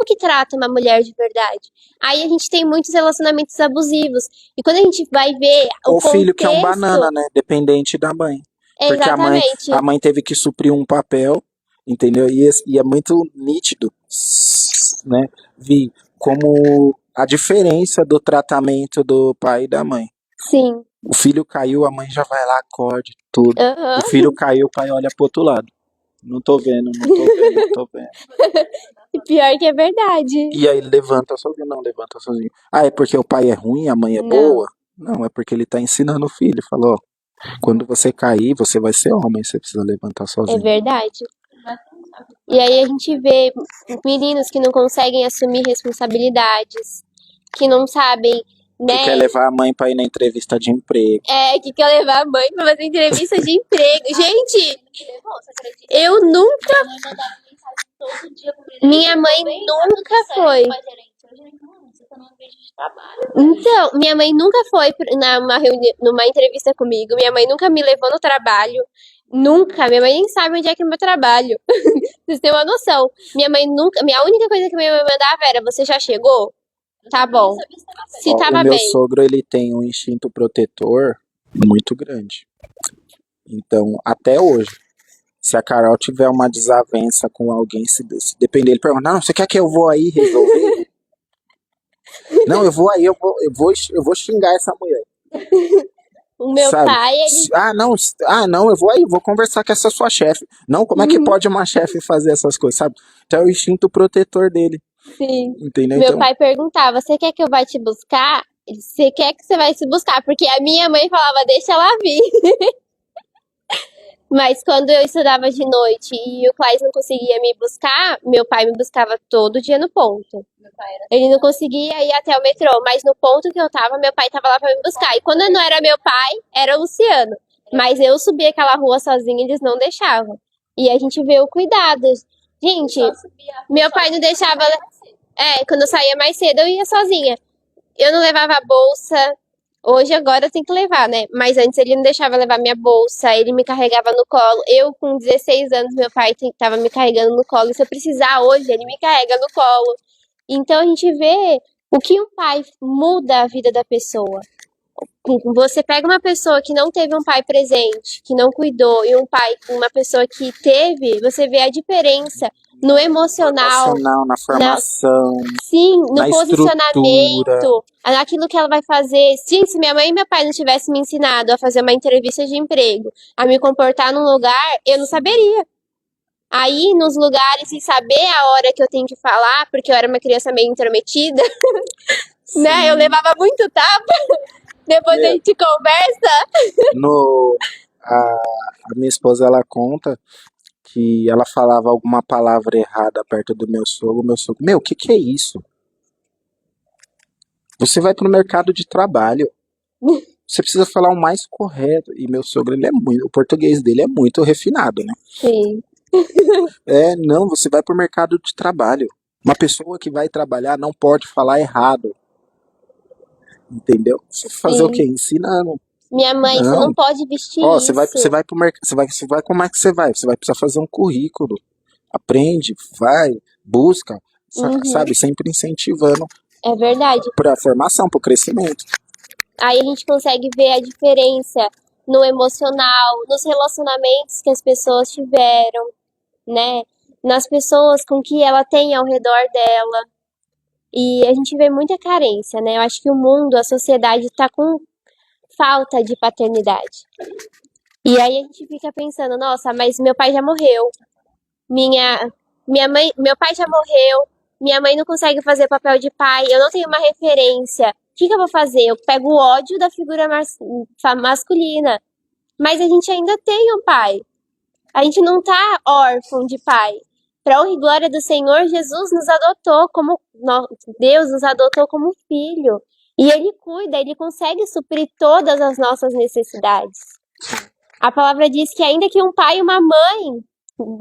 que trata uma mulher de verdade. Aí a gente tem muitos relacionamentos abusivos. E quando a gente vai ver o Ou filho que é um contexto- banana, né? Dependente da mãe. Porque Exatamente. a mãe teve que suprir um papel, entendeu? E é muito nítido, né? Vi como a diferença do tratamento do pai e da mãe. Sim. O filho caiu, a mãe já vai lá, acorde, tudo. Aham. O filho caiu, o pai olha pro outro lado. Não tô vendo, não tô vendo, não tô vendo. E pior que é verdade. E aí ele levanta sozinho, não, levanta sozinho. Ah, é porque o pai é ruim, a mãe é Não. boa? Não, é porque ele tá ensinando o filho. Falou, ó, quando você cair, você vai ser homem, você precisa levantar É sozinho. verdade. E aí a gente vê meninos que não conseguem assumir responsabilidades, que não sabem, Que né? quer levar a mãe pra ir na entrevista de emprego. Que quer levar a mãe pra fazer entrevista de emprego. Gente, eu nunca. Minha mãe nunca foi. Então, minha mãe nunca foi numa entrevista comigo. Minha mãe nunca me levou no trabalho. Nunca. Minha mãe nem sabe onde é que é o meu trabalho. Vocês têm uma noção. Minha única coisa que minha mãe mandava era: você já chegou? Tá bom. Se Ó, tava o meu bem. sogro, ele tem um instinto protetor muito grande. Então, até hoje, se a Carol tiver uma desavença com alguém, se depender, ele pergunta, não, você quer que eu vou aí resolver? Não, eu vou aí, eu vou xingar essa mulher. O meu Sabe? pai, ele. Ah, não, eu vou aí, vou conversar com essa sua chefe. Não, como é que pode uma chefe fazer essas coisas, sabe? Então é o instinto protetor dele, Sim. entendeu? Meu Então, pai perguntava: você quer que eu vá te buscar? Você quer que você vai se buscar? Porque a minha mãe falava: deixa ela vir. Mas quando eu estudava de noite e o Claes não conseguia me buscar, meu pai me buscava todo dia no ponto. Ele não conseguia ir até o metrô, mas no ponto que eu tava, meu pai tava lá pra me buscar. E quando não era meu pai, era o Luciano. Mas eu subia aquela rua sozinha, eles não deixavam. E a gente vê o cuidado. Gente, meu pai não deixava. Quando eu saía mais cedo, eu ia sozinha. Eu não levava a bolsa. Hoje, agora, eu tenho que levar, né? Mas antes ele não deixava eu levar minha bolsa, ele me carregava no colo. Eu, com 16 anos, meu pai tava me carregando no colo. E se eu precisar hoje, ele me carrega no colo. Então, a gente vê o que um pai muda a vida da pessoa. Você pega uma pessoa que não teve um pai presente, que não cuidou, e uma pessoa que teve, você vê a diferença no emocional, na formação, sim, no na posicionamento, estrutura. naquilo que ela vai fazer. Sim, se minha mãe e meu pai não tivessem me ensinado a fazer uma entrevista de emprego, a me comportar num lugar, eu não saberia. Aí, nos lugares, e saber a hora que eu tenho que falar, porque eu era uma criança meio intrometida, né? Eu levava muito tapa. Depois a gente conversa. A minha esposa, ela conta que ela falava alguma palavra errada perto do meu sogro, meu, o que é isso? Você vai pro mercado de trabalho, você precisa falar o mais correto. E meu sogro, o português dele é muito refinado, né? Sim. Não, você vai pro mercado de trabalho. Uma pessoa que vai trabalhar não pode falar errado, entendeu? Você fazer o quê? Sim. Ensinando. Minha mãe, você Não. não pode vestir Ó, você isso. vai pro mercado, você vai, como é que você vai? Você vai precisar fazer um currículo. Aprende, vai, busca, Uhum, sabe? Sempre incentivando é verdade. para a formação, para o crescimento. Aí a gente consegue ver a diferença no emocional, nos relacionamentos que as pessoas tiveram, né? Nas pessoas com que ela tem ao redor dela. E a gente vê muita carência, né? Eu acho que o mundo, a sociedade tá com falta de paternidade. E aí a gente fica pensando, nossa, mas meu pai já morreu. Minha, minha mãe, meu pai já morreu. Minha mãe não consegue fazer papel de pai. Eu não tenho uma referência. O que eu vou fazer? Eu pego o ódio da figura masculina. Mas a gente ainda tem um pai. A gente não tá órfão de pai. Para honra e glória do Senhor, Jesus nos adotou como Deus nos adotou como filho. E ele cuida, ele consegue suprir todas as nossas necessidades. A palavra diz que ainda que um pai e uma mãe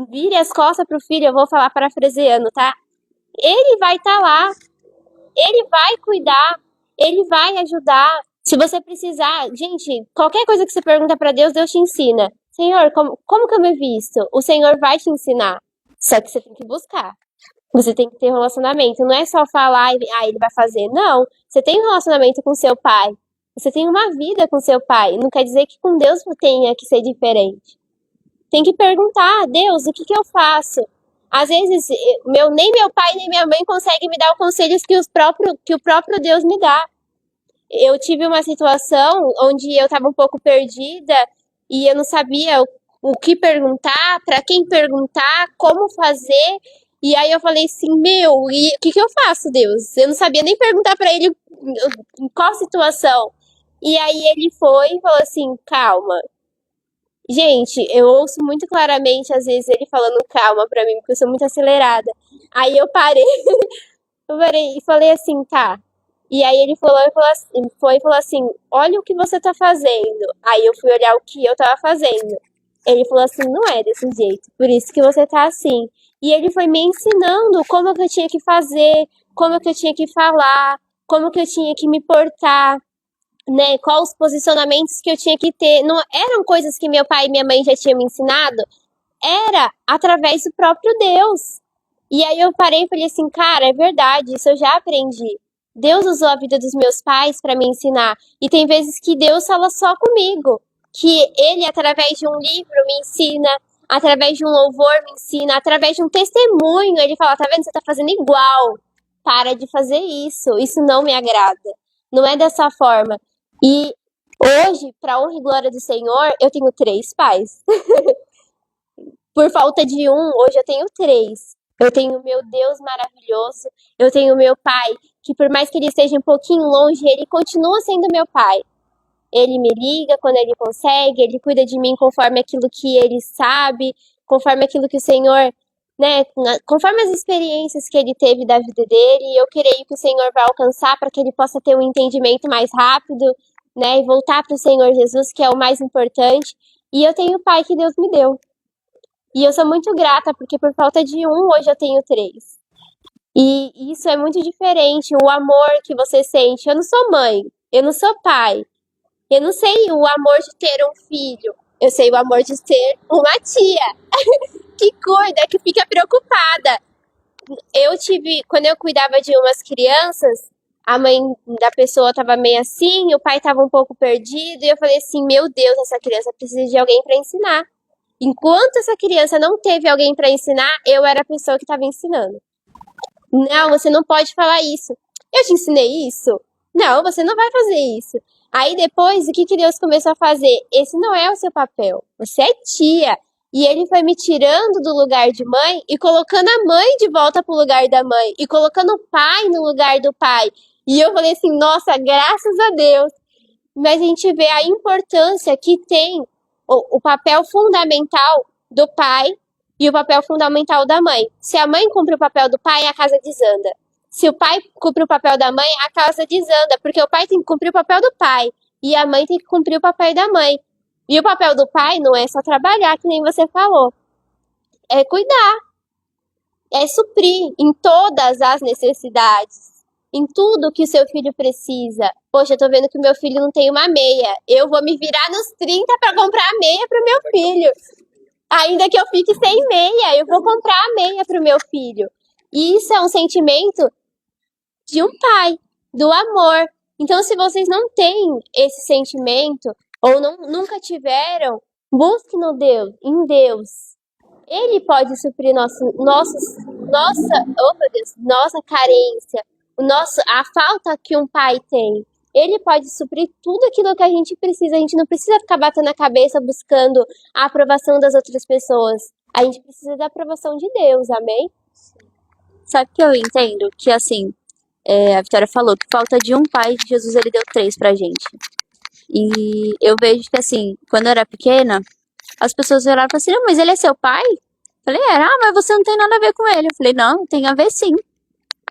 vire as costas pro filho, eu vou falar parafraseando, tá? Ele vai estar lá, ele vai cuidar, ele vai ajudar. Se você precisar, gente, qualquer coisa que você pergunta para Deus, Deus te ensina. Senhor, como que eu me visto? O Senhor vai te ensinar. Só que você tem que buscar. Você tem que ter um relacionamento. Não é só falar e ele vai fazer. Não. Você tem um relacionamento com seu pai. Você tem uma vida com seu pai. Não quer dizer que com Deus tenha que ser diferente. Tem que perguntar, Deus, o que eu faço? Às vezes, nem meu pai nem minha mãe conseguem me dar os conselhos que o próprio Deus me dá. Eu tive uma situação onde eu estava um pouco perdida e eu não sabia o que perguntar, para quem perguntar, como fazer. E aí eu falei assim, meu, e o que eu faço, Deus? Eu não sabia nem perguntar para ele em qual situação. E aí ele foi e falou assim, calma. Gente, eu ouço muito claramente, às vezes, ele falando calma pra mim, porque eu sou muito acelerada. Aí eu parei, eu parei e falei assim, tá. E aí ele foi e falou assim, olha o que você tá fazendo. Aí eu fui olhar o que eu tava fazendo. Ele falou assim, não é desse jeito, por isso que você tá assim. E ele foi me ensinando como que eu tinha que fazer, como que eu tinha que falar, como que eu tinha que me portar, né? Quais os posicionamentos que eu tinha que ter. Não eram coisas que meu pai e minha mãe já tinham me ensinado, era através do próprio Deus. E aí eu parei e falei assim, cara, é verdade, isso eu já aprendi. Deus usou a vida dos meus pais para me ensinar. E tem vezes que Deus fala só comigo. Que ele, através de um livro, me ensina, através de um louvor, me ensina, através de um testemunho, ele fala, tá vendo, você tá fazendo igual. Para de fazer isso não me agrada. Não é dessa forma. E hoje, para honra e glória do Senhor, eu tenho 3 pais. Por falta de um, hoje eu tenho 3. Eu tenho meu Deus maravilhoso, eu tenho meu pai, que por mais que ele esteja um pouquinho longe, ele continua sendo meu pai. Ele me liga quando ele consegue, ele cuida de mim conforme aquilo que ele sabe, conforme aquilo que o Senhor, né, conforme as experiências que ele teve da vida dele, e eu creio que o Senhor vai alcançar para que ele possa ter um entendimento mais rápido, né, e voltar para o Senhor Jesus, que é o mais importante. E eu tenho o pai que Deus me deu. E eu sou muito grata, porque por falta de um, hoje eu tenho 3. E isso é muito diferente, o amor que você sente. Eu não sou mãe, eu não sou pai. Eu não sei o amor de ter um filho. Eu sei o amor de ter uma tia que cuida, que fica preocupada. Quando eu cuidava de umas crianças, a mãe da pessoa tava meio assim, o pai tava um pouco perdido, e eu falei assim, meu Deus, essa criança precisa de alguém para ensinar. Enquanto essa criança não teve alguém para ensinar, eu era a pessoa que estava ensinando. Não, você não pode falar isso. Eu te ensinei isso? Não, você não vai fazer isso. Aí depois, o que Deus começou a fazer? Esse não é o seu papel. Você é tia. E ele foi me tirando do lugar de mãe e colocando a mãe de volta pro lugar da mãe. E colocando o pai no lugar do pai. E eu falei assim, nossa, graças a Deus. Mas a gente vê a importância que tem o papel fundamental do pai e o papel fundamental da mãe. Se a mãe cumpre o papel do pai, a casa desanda. Se o pai cumpre o papel da mãe, a casa desanda, porque o pai tem que cumprir o papel do pai e a mãe tem que cumprir o papel da mãe. E o papel do pai não é só trabalhar, que nem você falou. É cuidar. é suprir em todas as necessidades, em tudo que o seu filho precisa. Poxa, eu tô vendo que o meu filho não tem uma meia. Eu vou me virar nos 30 para comprar a meia pro meu filho. Ainda que eu fique sem meia, eu vou comprar a meia pro meu filho. E isso é um sentimento de um pai, do amor. Então, se vocês não têm esse sentimento, ou nunca tiveram, busque no Deus, em Deus. Ele pode suprir nossa, oh meu Deus, nossa carência, a falta que um pai tem. Ele pode suprir tudo aquilo que a gente precisa. A gente não precisa ficar batendo a cabeça buscando a aprovação das outras pessoas. A gente precisa da aprovação de Deus, amém? Sabe que eu entendo? Que assim, a Vitória falou que falta de um pai, Jesus ele deu 3 pra gente. E eu vejo que assim, quando eu era pequena, as pessoas olharam e falaram assim, não, mas ele é seu pai? Eu falei, mas você não tem nada a ver com ele. Eu falei, não, tem a ver sim.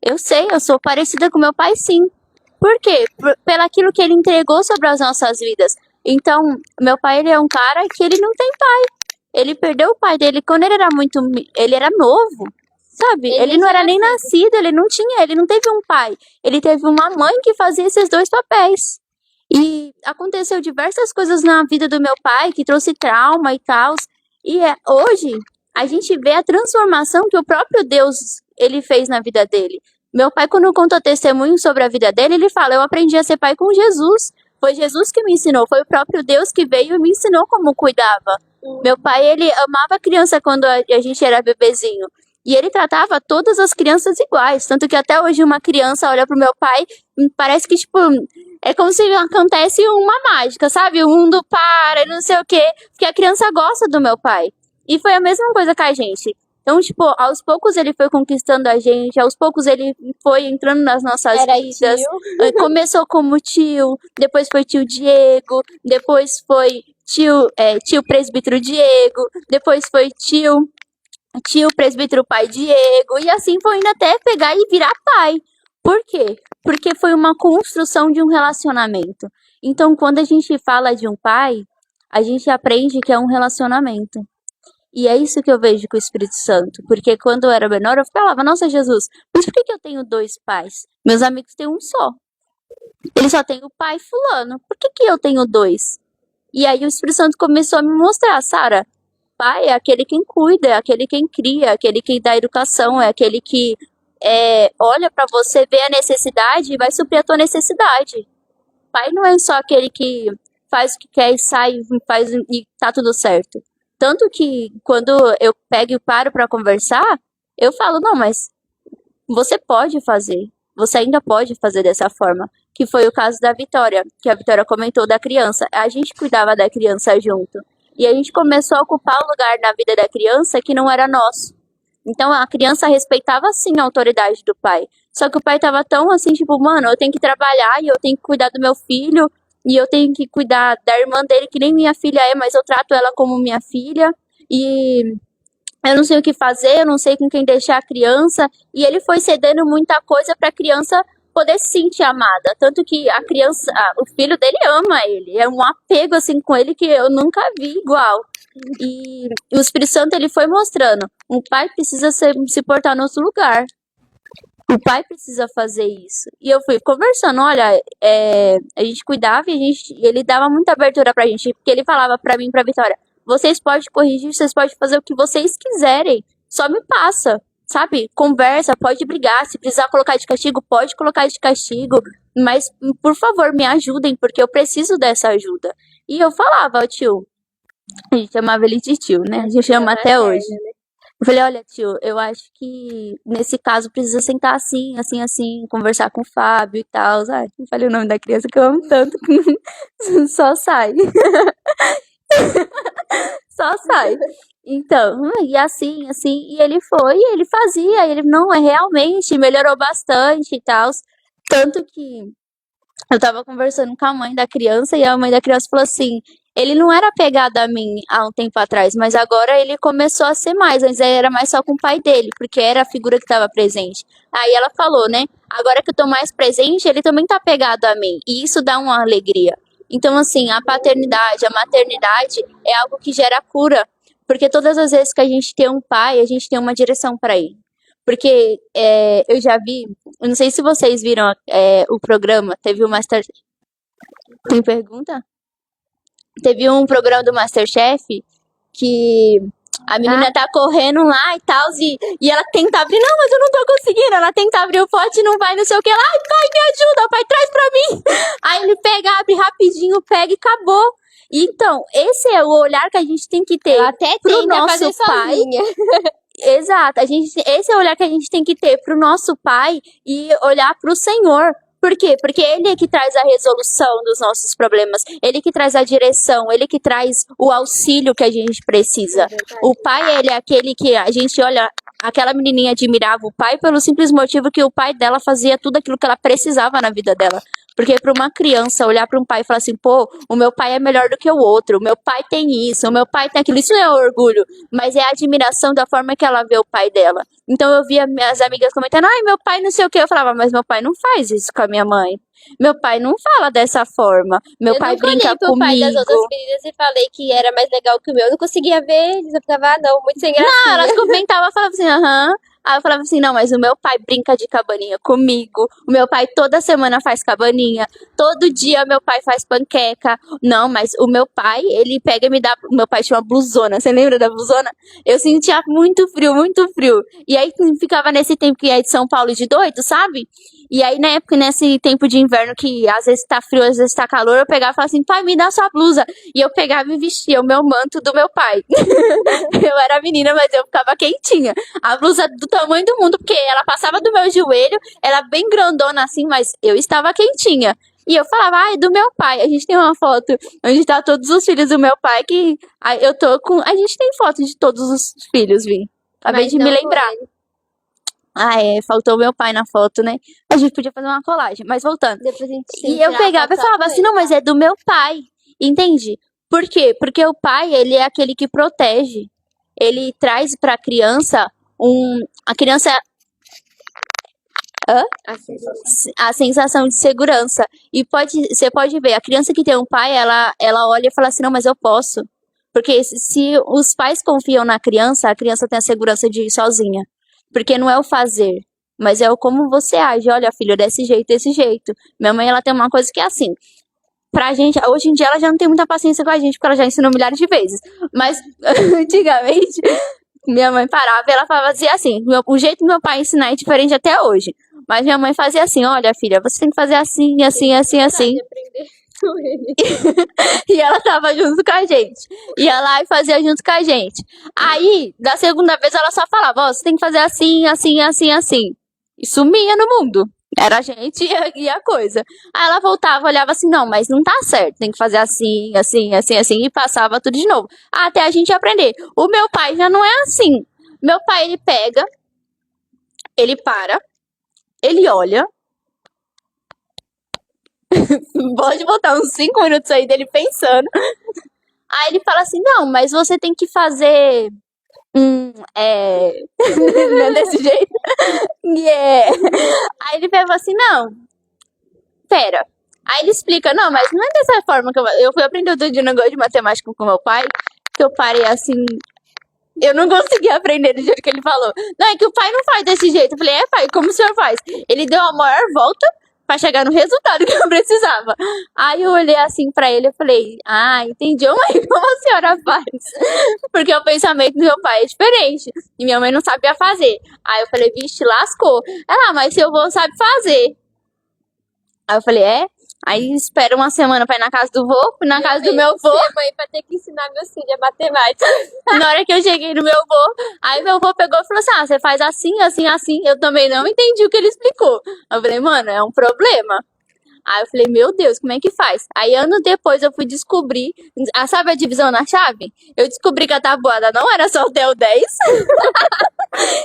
Eu sei, eu sou parecida com meu pai sim. Por quê? Pelo aquilo que ele entregou sobre as nossas vidas. Então, meu pai, ele é um cara que ele não tem pai. Ele perdeu o pai dele quando ele era ele era novo, sabe? Ele não era nem nascido, ele não teve um pai. Ele teve uma mãe que fazia esses 2 papéis. E aconteceu diversas coisas na vida do meu pai que trouxe trauma e tal. E hoje a gente vê a transformação que o próprio Deus ele fez na vida dele. Meu pai, quando conta testemunho sobre a vida dele, ele fala: eu aprendi a ser pai com Jesus. Foi Jesus que me ensinou, foi o próprio Deus que veio e me ensinou como cuidava. Meu pai, ele amava a criança quando a gente era bebezinho. E ele tratava todas as crianças iguais. Tanto que até hoje uma criança olha pro meu pai, parece que, tipo, é como se acontece uma mágica, sabe? O mundo para, não sei o quê. Porque a criança gosta do meu pai. E foi a mesma coisa com a gente. Então, tipo, aos poucos ele foi conquistando a gente, aos poucos ele foi entrando nas nossas vidas. Começou como tio, depois foi tio Diego, depois foi tio presbítero Diego, depois foi tio presbítero pai Diego, e assim foi indo até pegar e virar pai. Por quê? Porque foi uma construção de um relacionamento. Então, quando a gente fala de um pai, a gente aprende que é um relacionamento. E é isso que eu vejo com o Espírito Santo. Porque quando eu era menor, eu falava, nossa, Jesus, mas por que eu tenho 2 pais? Meus amigos têm um só. Ele só tem o pai fulano. Por que eu tenho 2? E aí o Espírito Santo começou a me mostrar, Sara, pai é aquele quem cuida, é aquele quem cria, é aquele que dá educação, é aquele que olha pra você, vê a necessidade e vai suprir a tua necessidade. Pai não é só aquele que faz o que quer e sai faz, e tá tudo certo. Tanto que quando eu pego e paro pra conversar, eu falo, não, mas você pode fazer. Você ainda pode fazer dessa forma. Que foi o caso da Vitória, que a Vitória comentou da criança. A gente cuidava da criança junto. E a gente começou a ocupar o lugar na vida da criança que não era nosso. Então a criança respeitava sim a autoridade do pai. Só que o pai tava tão assim, tipo, mano, eu tenho que trabalhar e eu tenho que cuidar do meu filho. E eu tenho que cuidar da irmã dele, que nem minha filha é, mas eu trato ela como minha filha. E eu não sei o que fazer, eu não sei com quem deixar a criança. E ele foi cedendo muita coisa pra criança poder se sentir amada. Tanto que a criança, o filho dele ama ele. É um apego assim com ele que eu nunca vi igual. E o Espírito Santo ele foi mostrando. O pai precisa se portar no outro lugar. O pai precisa fazer isso. E eu fui conversando, olha, a gente cuidava e ele dava muita abertura pra gente. Porque ele falava pra mim e pra Vitória, vocês podem corrigir, vocês podem fazer o que vocês quiserem. Só me passa, sabe? Conversa, pode brigar. Se precisar colocar de castigo, pode colocar de castigo. Mas, por favor, me ajudem, porque eu preciso dessa ajuda. E eu falava, tio, a gente chamava ele de tio, né? A gente chama até hoje. Eu falei, olha, tio, eu acho que nesse caso precisa sentar assim, assim, assim, conversar com o Fábio e tal. Não falei o nome da criança que eu amo tanto que só sai. Só sai. Então, e assim, e ele foi, ele fazia, ele não, realmente melhorou bastante e tal. Tanto que eu tava conversando com a mãe da criança e a mãe da criança falou assim, ele não era apegado a mim há um tempo atrás, mas agora ele começou a ser mais, antes era mais só com o pai dele, porque era a figura que estava presente. Aí ela falou, né, agora que eu tô mais presente, ele também tá apegado a mim, e isso dá uma alegria. Então, assim, a paternidade, a maternidade é algo que gera cura, porque todas as vezes que a gente tem um pai, a gente tem uma direção para ele. Porque eu já vi, eu não sei se vocês viram o programa, teve o Master... Tem pergunta? Teve um programa do Masterchef que a menina tá correndo lá e tal, e ela tenta abrir, não, mas eu não tô conseguindo. Ela tenta abrir o pote e não vai, não sei o que lá. Ai, pai, me ajuda, pai, traz pra mim. Aí ele pega, abre rapidinho, pega e acabou. Então, esse é o olhar que a gente tem que ter Ela até pro tenta nosso fazer pai. sozinha. Exato, esse é o olhar que a gente tem que ter pro nosso pai e olhar pro Senhor. Por quê? Porque ele é que traz a resolução dos nossos problemas, ele que traz a direção, ele que traz o auxílio que a gente precisa. O pai, ele é aquele que a gente olha, aquela menininha admirava o pai pelo simples motivo que o pai dela fazia tudo aquilo que ela precisava na vida dela. Porque para uma criança olhar para um pai e falar assim, pô, o meu pai é melhor do que o outro, o meu pai tem isso, o meu pai tem aquilo, isso não é orgulho, mas é a admiração da forma que ela vê o pai dela. Então eu via minhas amigas comentando, ai, meu pai não sei o que, eu falava, mas meu pai não faz isso com a minha mãe. Meu pai não fala dessa forma, meu Eu pai nunca olhei brinca pro pai das comigo. outras meninas e falei que era mais legal que o meu. Eu não conseguia ver eles, eu ficava, não, muito sem gracinha. Não, elas comentavam, falavam assim, aham. Aí eu falava assim, não, mas o meu pai brinca de cabaninha comigo. O meu pai toda semana faz cabaninha. Todo dia meu pai faz panqueca. Não, mas o meu pai, ele pega e me dá... O meu pai tinha uma blusona. Você lembra da blusona? Eu sentia muito frio, muito frio. E aí ficava nesse tempo que é de São Paulo de doido, sabe? E aí, na época, nesse tempo de inverno, que às vezes tá frio, às vezes tá calor, eu pegava e falava assim, pai, me dá sua blusa. E eu pegava e vestia o meu manto do meu pai. Eu era menina, mas eu ficava quentinha. A blusa do tamanho do mundo, porque ela passava do meu joelho, era bem grandona assim, mas eu estava quentinha. E eu falava, ai, do meu pai. A gente tem uma foto onde tá todos os filhos do meu pai, que eu tô com... A gente tem foto de todos os filhos, Vi. Acabei Mas de me não lembrar. ele. Ah, faltou meu pai na foto, né? A gente podia fazer uma colagem, mas voltando. Depois a gente E eu pegava e falava assim, não, mas é do meu pai. Entende? Por quê? Porque o pai, ele é aquele que protege. Ele traz pra criança a criança a sensação de segurança. E você pode ver, a criança que tem um pai, ela olha e fala assim, não, mas eu posso. Porque se os pais confiam na criança, a criança tem a segurança de ir sozinha. Porque não é o fazer, mas é o como você age. Olha, filho, desse jeito, desse jeito. Minha mãe, ela tem uma coisa que é assim. Pra gente, hoje em dia ela já não tem muita paciência com a gente, porque ela já ensinou milhares de vezes. Mas, antigamente, minha mãe parava e ela fazia assim. O jeito do meu pai ensinar é diferente até hoje. Mas minha mãe fazia assim, olha, filha, você tem que fazer assim, assim, assim, assim. E ela tava junto com a gente. Ia lá e fazia junto com a gente. Aí, da segunda vez, ela só falava, ó, você tem que fazer assim, assim, assim, assim. E sumia no mundo. Era a gente e a coisa. Aí ela voltava, olhava assim, não, mas não tá certo. Tem que fazer assim, assim, assim, assim. E passava tudo de novo. Até a gente aprender. O meu pai já não é assim. Meu pai, ele pega, ele para, ele olha. Pode botar uns 5 minutos aí dele pensando. Aí ele fala assim, não, mas você tem que fazer... não é desse jeito? Aí ele pega assim, não, pera. Aí ele explica, não, mas não é dessa forma que eu fui aprender outro dia um negócio de matemática com meu pai, que eu parei assim... Eu não consegui aprender do jeito que ele falou. Não, é que o pai não faz desse jeito. Eu falei, pai, como o senhor faz? Ele deu a maior volta pra chegar no resultado que eu precisava. Aí eu olhei assim pra ele e falei, entendi, mãe, como a senhora faz? Porque o pensamento do meu pai é diferente. E minha mãe não sabia fazer. Aí eu falei, vixe, lascou. Ela, mas seu avô sabe fazer. Aí eu falei, Aí espera uma semana pra ir na casa do vô, fui na casa do meu vô. Minha mãe pra ter que ensinar meus filhos a matemática. Na hora que eu cheguei no meu vô, aí meu vô pegou e falou assim, você faz assim, assim, assim. Eu também não entendi o que ele explicou. Eu falei, mano, é um problema. Aí eu falei, meu Deus, como é que faz? Aí anos depois eu fui descobrir, sabe a divisão na chave? Eu descobri que a tabuada não era só até o 10,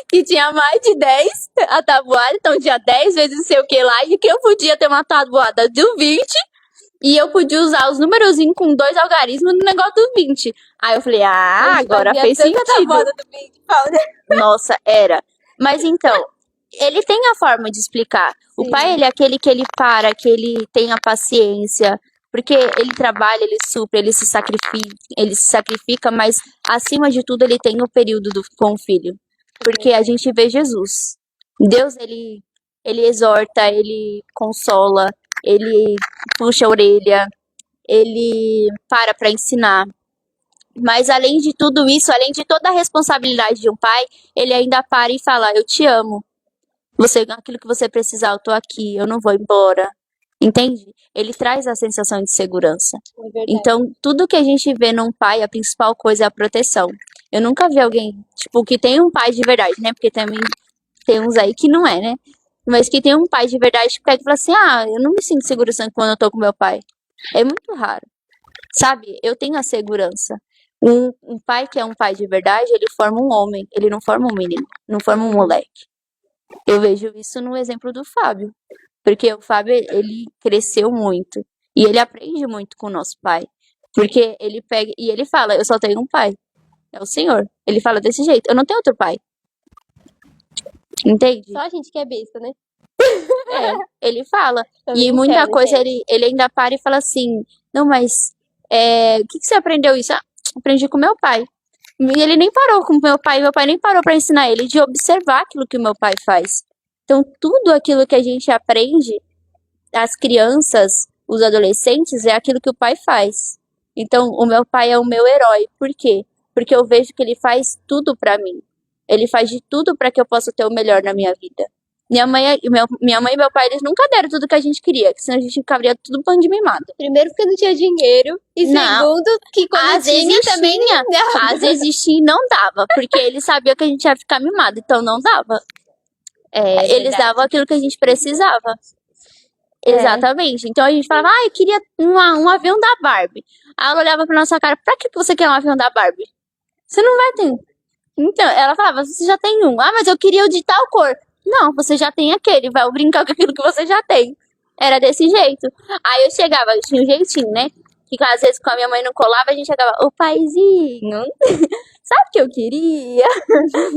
que tinha mais de 10 a tabuada, então tinha 10 vezes não sei o que lá, e que eu podia ter uma tabuada do 20, e eu podia usar os numerozinhos com 2 algarismos no negócio do 20. Aí eu falei, agora fez sentido. Tabuada do 20, Paula. Nossa, era. Mas então, ele tem a forma de explicar. O pai, ele é aquele que ele para, que ele tem a paciência, porque ele trabalha, ele supre, ele se sacrifica, mas acima de tudo ele tem o período com o filho. Porque a gente vê Jesus. Deus, ele exorta, ele consola, ele puxa a orelha, ele para ensinar. Mas além de tudo isso, além de toda a responsabilidade de um pai, ele ainda para e fala: eu te amo. Aquilo que você precisar, eu tô aqui, eu não vou embora. Entende? Ele traz a sensação de segurança. É verdade. Então, tudo que a gente vê num pai, a principal coisa é a proteção. Eu nunca vi alguém, tipo, que tem um pai de verdade, né? Porque também tem uns aí que não é, né? Mas que tem um pai de verdade que pega e fala assim: ah, eu não me sinto segura quando eu tô com meu pai. É muito raro. Sabe? Eu tenho a segurança. Um pai que é um pai de verdade, ele forma um homem, ele não forma um menino, não forma um moleque. Eu vejo isso no exemplo do Fábio. Porque o Fábio, ele cresceu muito. E ele aprende muito com o nosso pai. Porque ele pega e ele fala: eu só tenho um pai. É o Senhor. Ele fala desse jeito: eu não tenho outro pai. Entende? Só a gente que é besta, né? Ele fala. Também E não muita quero, coisa gente. ele ainda para e fala assim: não, mas o que você aprendeu isso? Ah, aprendi com meu pai. E ele nem parou com meu pai nem parou para ensinar ele de observar aquilo que o meu pai faz. Então, tudo aquilo que a gente aprende, as crianças, os adolescentes, é aquilo que o pai faz. Então, o meu pai é o meu herói. Por quê? Porque eu vejo que ele faz tudo pra mim. Ele faz de tudo pra que eu possa ter o melhor na minha vida. Minha mãe e meu pai, eles nunca deram tudo que a gente queria, que senão a gente ficaria tudo pano de mimado. Primeiro porque não tinha dinheiro. E Não. segundo, que quando Às vezes tinha também não dava. Às vezes tinha e não dava, porque eles sabiam que a gente ia ficar mimado, então não dava. Eles verdade. davam aquilo que a gente precisava. É. Exatamente. Então a gente falava: eu queria um avião da Barbie. Aí ela olhava pra nossa cara: pra que você quer um avião da Barbie? Você não vai ter. Então, ela falava: você já tem um. Ah, mas eu queria o de tal cor. Não, você já tem aquele, vai brincar com aquilo que você já tem. Era desse jeito. Aí eu chegava, eu tinha um jeitinho, né? Que às vezes com a minha mãe não colava, a gente chegava: ô paizinho, sabe o que eu queria?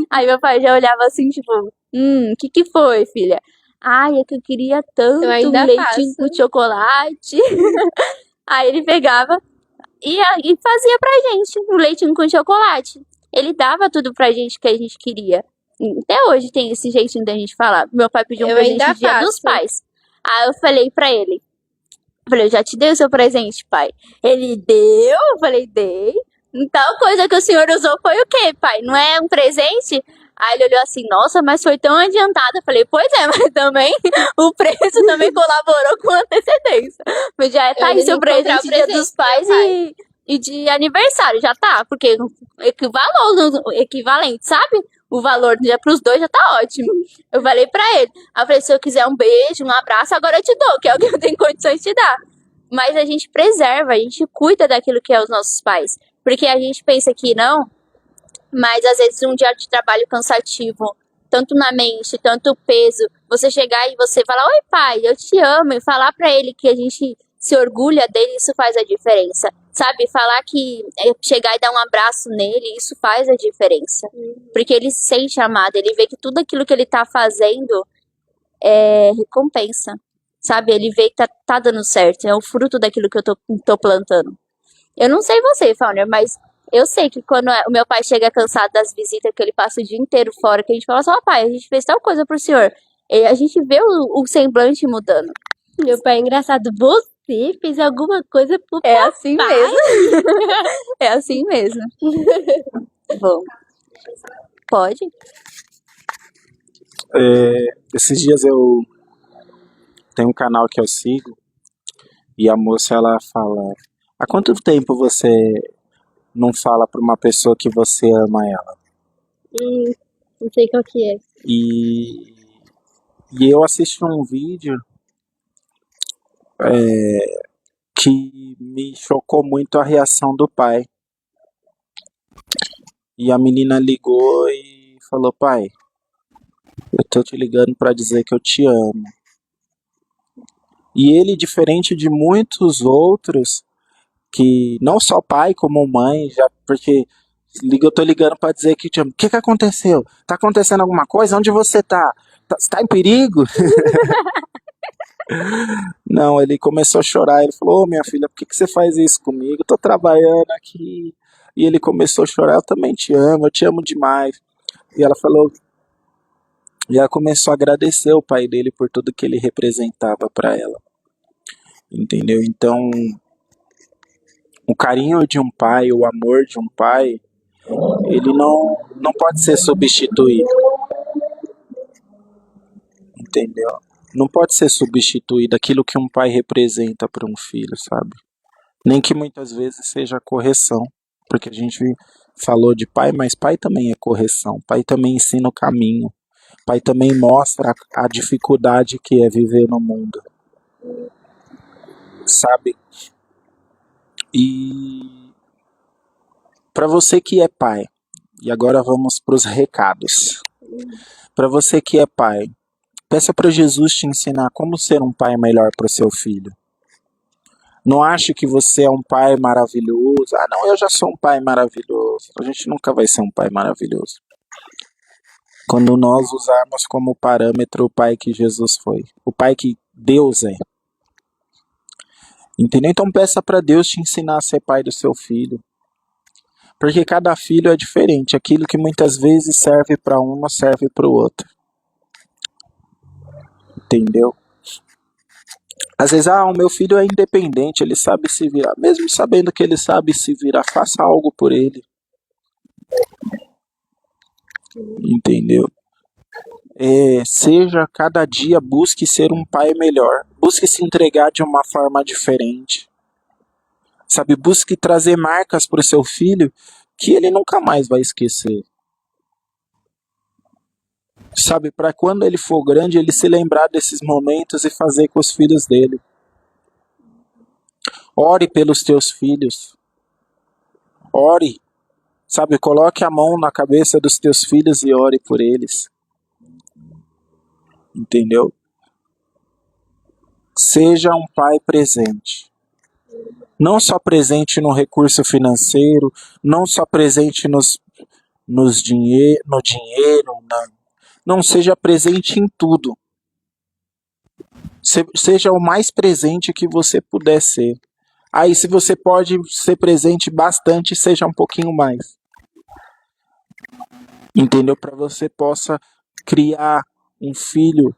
Aí meu pai já olhava assim, tipo: o que foi, filha? Ai, é que eu queria tanto Eu ainda um leitinho faço. com chocolate. Aí ele pegava e fazia pra gente um leitinho com chocolate. Ele dava tudo pra gente que a gente queria. Até hoje tem esse jeitinho da gente falar. Meu pai pediu um Eu presente ainda no Dia dos faço. Pais. Aí eu falei pra ele: eu já te dei o seu presente, pai. Ele deu? Eu falei: dei. Tal coisa que o senhor usou foi o quê, pai? Não é um presente? Aí ele olhou assim: nossa, mas foi tão adiantado. Eu falei: pois é, mas também o preço também colaborou com antecedência. Mas já tá aí ainda seu não comprei o presente Dia presente dos pro meu Pais pai. e de aniversário, já tá. Porque equivalente, sabe? O valor já pros dois já tá ótimo. Eu falei pra ele. Aí eu falei: se eu quiser um beijo, um abraço, agora eu te dou, que é o que eu tenho condições de te dar. Mas a gente preserva, a gente cuida daquilo que é os nossos pais. Porque a gente pensa que não, mas às vezes um dia de trabalho cansativo, tanto na mente, tanto peso, você chegar e você falar: oi pai, eu te amo, e falar pra ele que a gente se orgulha dele, isso faz a diferença. Sabe, falar que chegar e dar um abraço nele, isso faz a diferença. Porque ele se sente amado, ele vê que tudo aquilo que ele tá fazendo é recompensa. Sabe, ele vê que tá dando certo, é o fruto daquilo que eu tô plantando. Eu não sei você, Fauner, mas eu sei que quando o meu pai chega cansado das visitas, que ele passa o dia inteiro fora, que a gente fala assim: ó, pai, a gente fez tal coisa pro senhor. E a gente vê o semblante mudando. Meu pai é engraçado. Você fez alguma coisa pro É assim pai? mesmo. É assim mesmo. Bom. Pode? Esses dias eu tenho um canal que eu sigo e a moça ela fala: há quanto tempo você não fala pra uma pessoa que você ama ela? Não sei qual que é. E eu assisti um vídeo que me chocou muito a reação do pai. E a menina ligou e falou: pai, eu tô te ligando pra dizer que eu te amo. E ele, diferente de muitos outros, que não só pai como mãe, já porque eu tô ligando pra dizer que te amo. O que aconteceu? Tá acontecendo alguma coisa? Onde você tá? Você tá em perigo? Não, ele começou a chorar. Ele falou: ô minha filha, por que você faz isso comigo? Eu tô trabalhando aqui. E ele começou a chorar: eu também te amo, eu te amo demais. E ela falou, e ela começou a agradecer o pai dele por tudo que ele representava para ela. Entendeu? Então, o carinho de um pai, o amor de um pai, ele não pode ser substituído. Entendeu? Não pode ser substituído aquilo que um pai representa para um filho, sabe? Nem que muitas vezes seja correção, porque a gente falou de pai, mas pai também é correção, pai também ensina o caminho, pai também mostra a dificuldade que é viver no mundo, sabe? E para você que é pai, e agora vamos para os recados. Para você que é pai, peça para Jesus te ensinar como ser um pai melhor para o seu filho. Não ache que você é um pai maravilhoso. Ah, não, eu já sou um pai maravilhoso. A gente nunca vai ser um pai maravilhoso. Quando nós usarmos como parâmetro o pai que Jesus foi, o pai que Deus é. Entendeu? Então peça para Deus te ensinar a ser pai do seu filho. Porque cada filho é diferente. Aquilo que muitas vezes serve para um não serve para o outro. Entendeu? Às vezes, o meu filho é independente, ele sabe se virar. Mesmo sabendo que ele sabe se virar, faça algo por ele. Entendeu? Seja cada dia, busque ser um pai melhor. Busque se entregar de uma forma diferente. Sabe, busque trazer marcas para o seu filho que ele nunca mais vai esquecer. Sabe, para quando ele for grande, ele se lembrar desses momentos e fazer com os filhos dele. Ore pelos teus filhos. Ore. Sabe, coloque a mão na cabeça dos teus filhos e ore por eles. Entendeu? Seja um pai presente. Não só presente no recurso financeiro, não só presente no dinheiro, não, seja presente em tudo. Seja o mais presente que você puder ser. Aí, se você pode ser presente bastante, seja um pouquinho mais. Entendeu? Para você possa criar um filho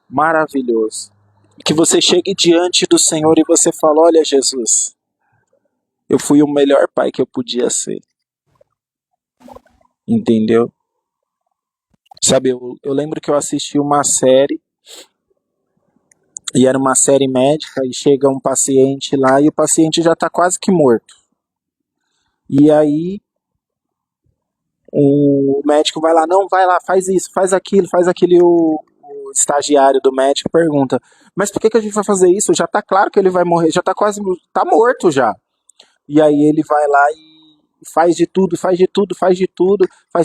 maravilhoso. Que você chegue diante do Senhor e você fala, olha Jesus, eu fui o melhor pai que eu podia ser. Entendeu? Sabe, eu lembro que eu assisti uma série, e era uma série médica, e chega um paciente lá, e o paciente já está quase que morto. E aí, o médico vai lá, não, vai lá, faz isso, faz aquilo, e o estagiário do médico pergunta, mas por que a gente vai fazer isso? Já está claro que ele vai morrer, já está quase, está morto já. E aí ele vai lá e faz de tudo, faz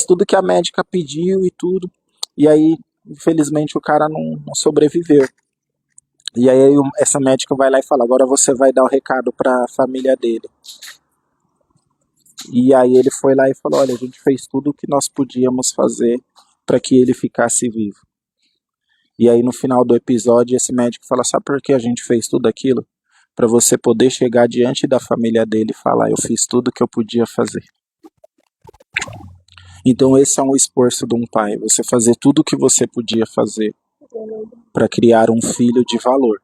tudo que a médica pediu e tudo. E aí, infelizmente, o cara não sobreviveu. E aí essa médica vai lá e fala, agora você vai dar o recado para a família dele. E aí ele foi lá e falou, olha, a gente fez tudo o que nós podíamos fazer para que ele ficasse vivo. E aí no final do episódio esse médico fala, sabe por que a gente fez tudo aquilo? Para você poder chegar diante da família dele e falar, eu fiz tudo o que eu podia fazer. Então esse é um esforço de um pai, você fazer tudo o que você podia fazer para criar um filho de valor,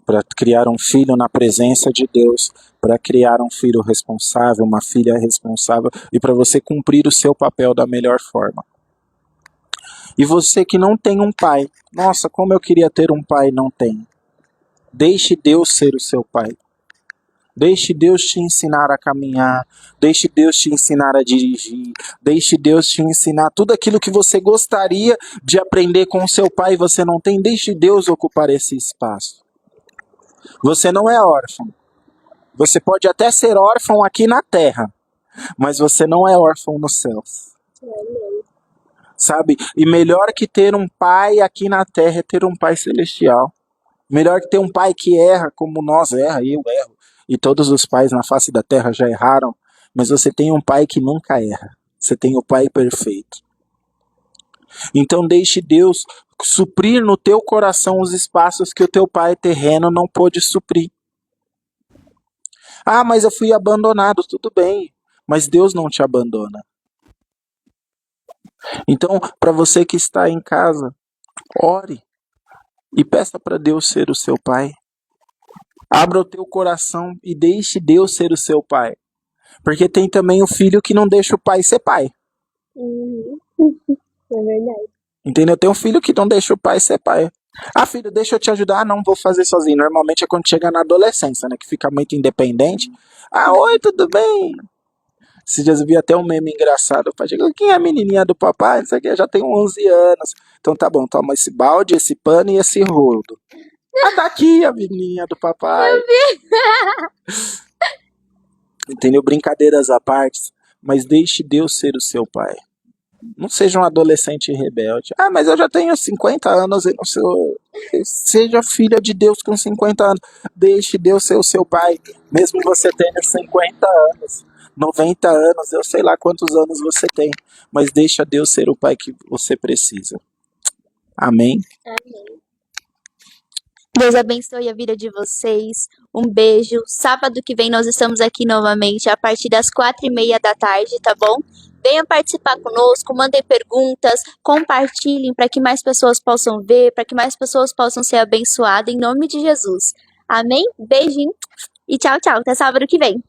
para criar um filho na presença de Deus, para criar um filho responsável, uma filha responsável e para você cumprir o seu papel da melhor forma. E você que não tem um pai, nossa, como eu queria ter um pai, não tem. Deixe Deus ser o seu pai. Deixe Deus te ensinar a caminhar, deixe Deus te ensinar a dirigir, deixe Deus te ensinar tudo aquilo que você gostaria de aprender com o seu pai e você não tem, deixe Deus ocupar esse espaço. Você não é órfão. Você pode até ser órfão aqui na terra, mas você não é órfão nos céus. Sabe? E melhor que ter um pai aqui na terra é ter um pai celestial. Melhor que ter um pai que erra como nós erra, e eu erro. E todos os pais na face da terra já erraram, mas você tem um pai que nunca erra. Você tem o pai perfeito. Então deixe Deus suprir no teu coração os espaços que o teu pai terreno não pôde suprir. Ah, mas eu fui abandonado, tudo bem, mas Deus não te abandona. Então, para você que está em casa, ore e peça para Deus ser o seu pai. Abra o teu coração e deixe Deus ser o seu pai. Porque tem também o filho que não deixa o pai ser pai. Uhum. É verdade. Entendeu? Tem um filho que não deixa o pai ser pai. Ah, filho, deixa eu te ajudar. Ah, não vou fazer sozinho. Normalmente é quando chega na adolescência, né? Que fica muito independente. Ah, oi, tudo bem? Esses dias eu vi até um meme engraçado. O pai chegou, quem é a menininha do papai? Isso aqui, eu já tenho 11 anos. Então tá bom, toma esse balde, esse pano e esse rodo. Ah, tá aqui a menininha do papai. Entendeu? Brincadeiras à parte. Mas deixe Deus ser o seu pai. Não seja um adolescente rebelde. Ah, mas eu já tenho 50 anos e não sou. Seja filha de Deus com 50 anos. Deixe Deus ser o seu pai. Mesmo você tenha 50 anos, 90 anos, eu sei lá quantos anos você tem. Mas deixa Deus ser o pai que você precisa. Amém? Amém. Deus abençoe a vida de vocês. Um beijo. Sábado que vem nós estamos aqui novamente a partir das 4:30 da tarde, tá bom? Venham participar conosco, mandem perguntas, compartilhem para que mais pessoas possam ver, para que mais pessoas possam ser abençoadas em nome de Jesus. Amém? Beijinho e tchau, tchau. Até sábado que vem.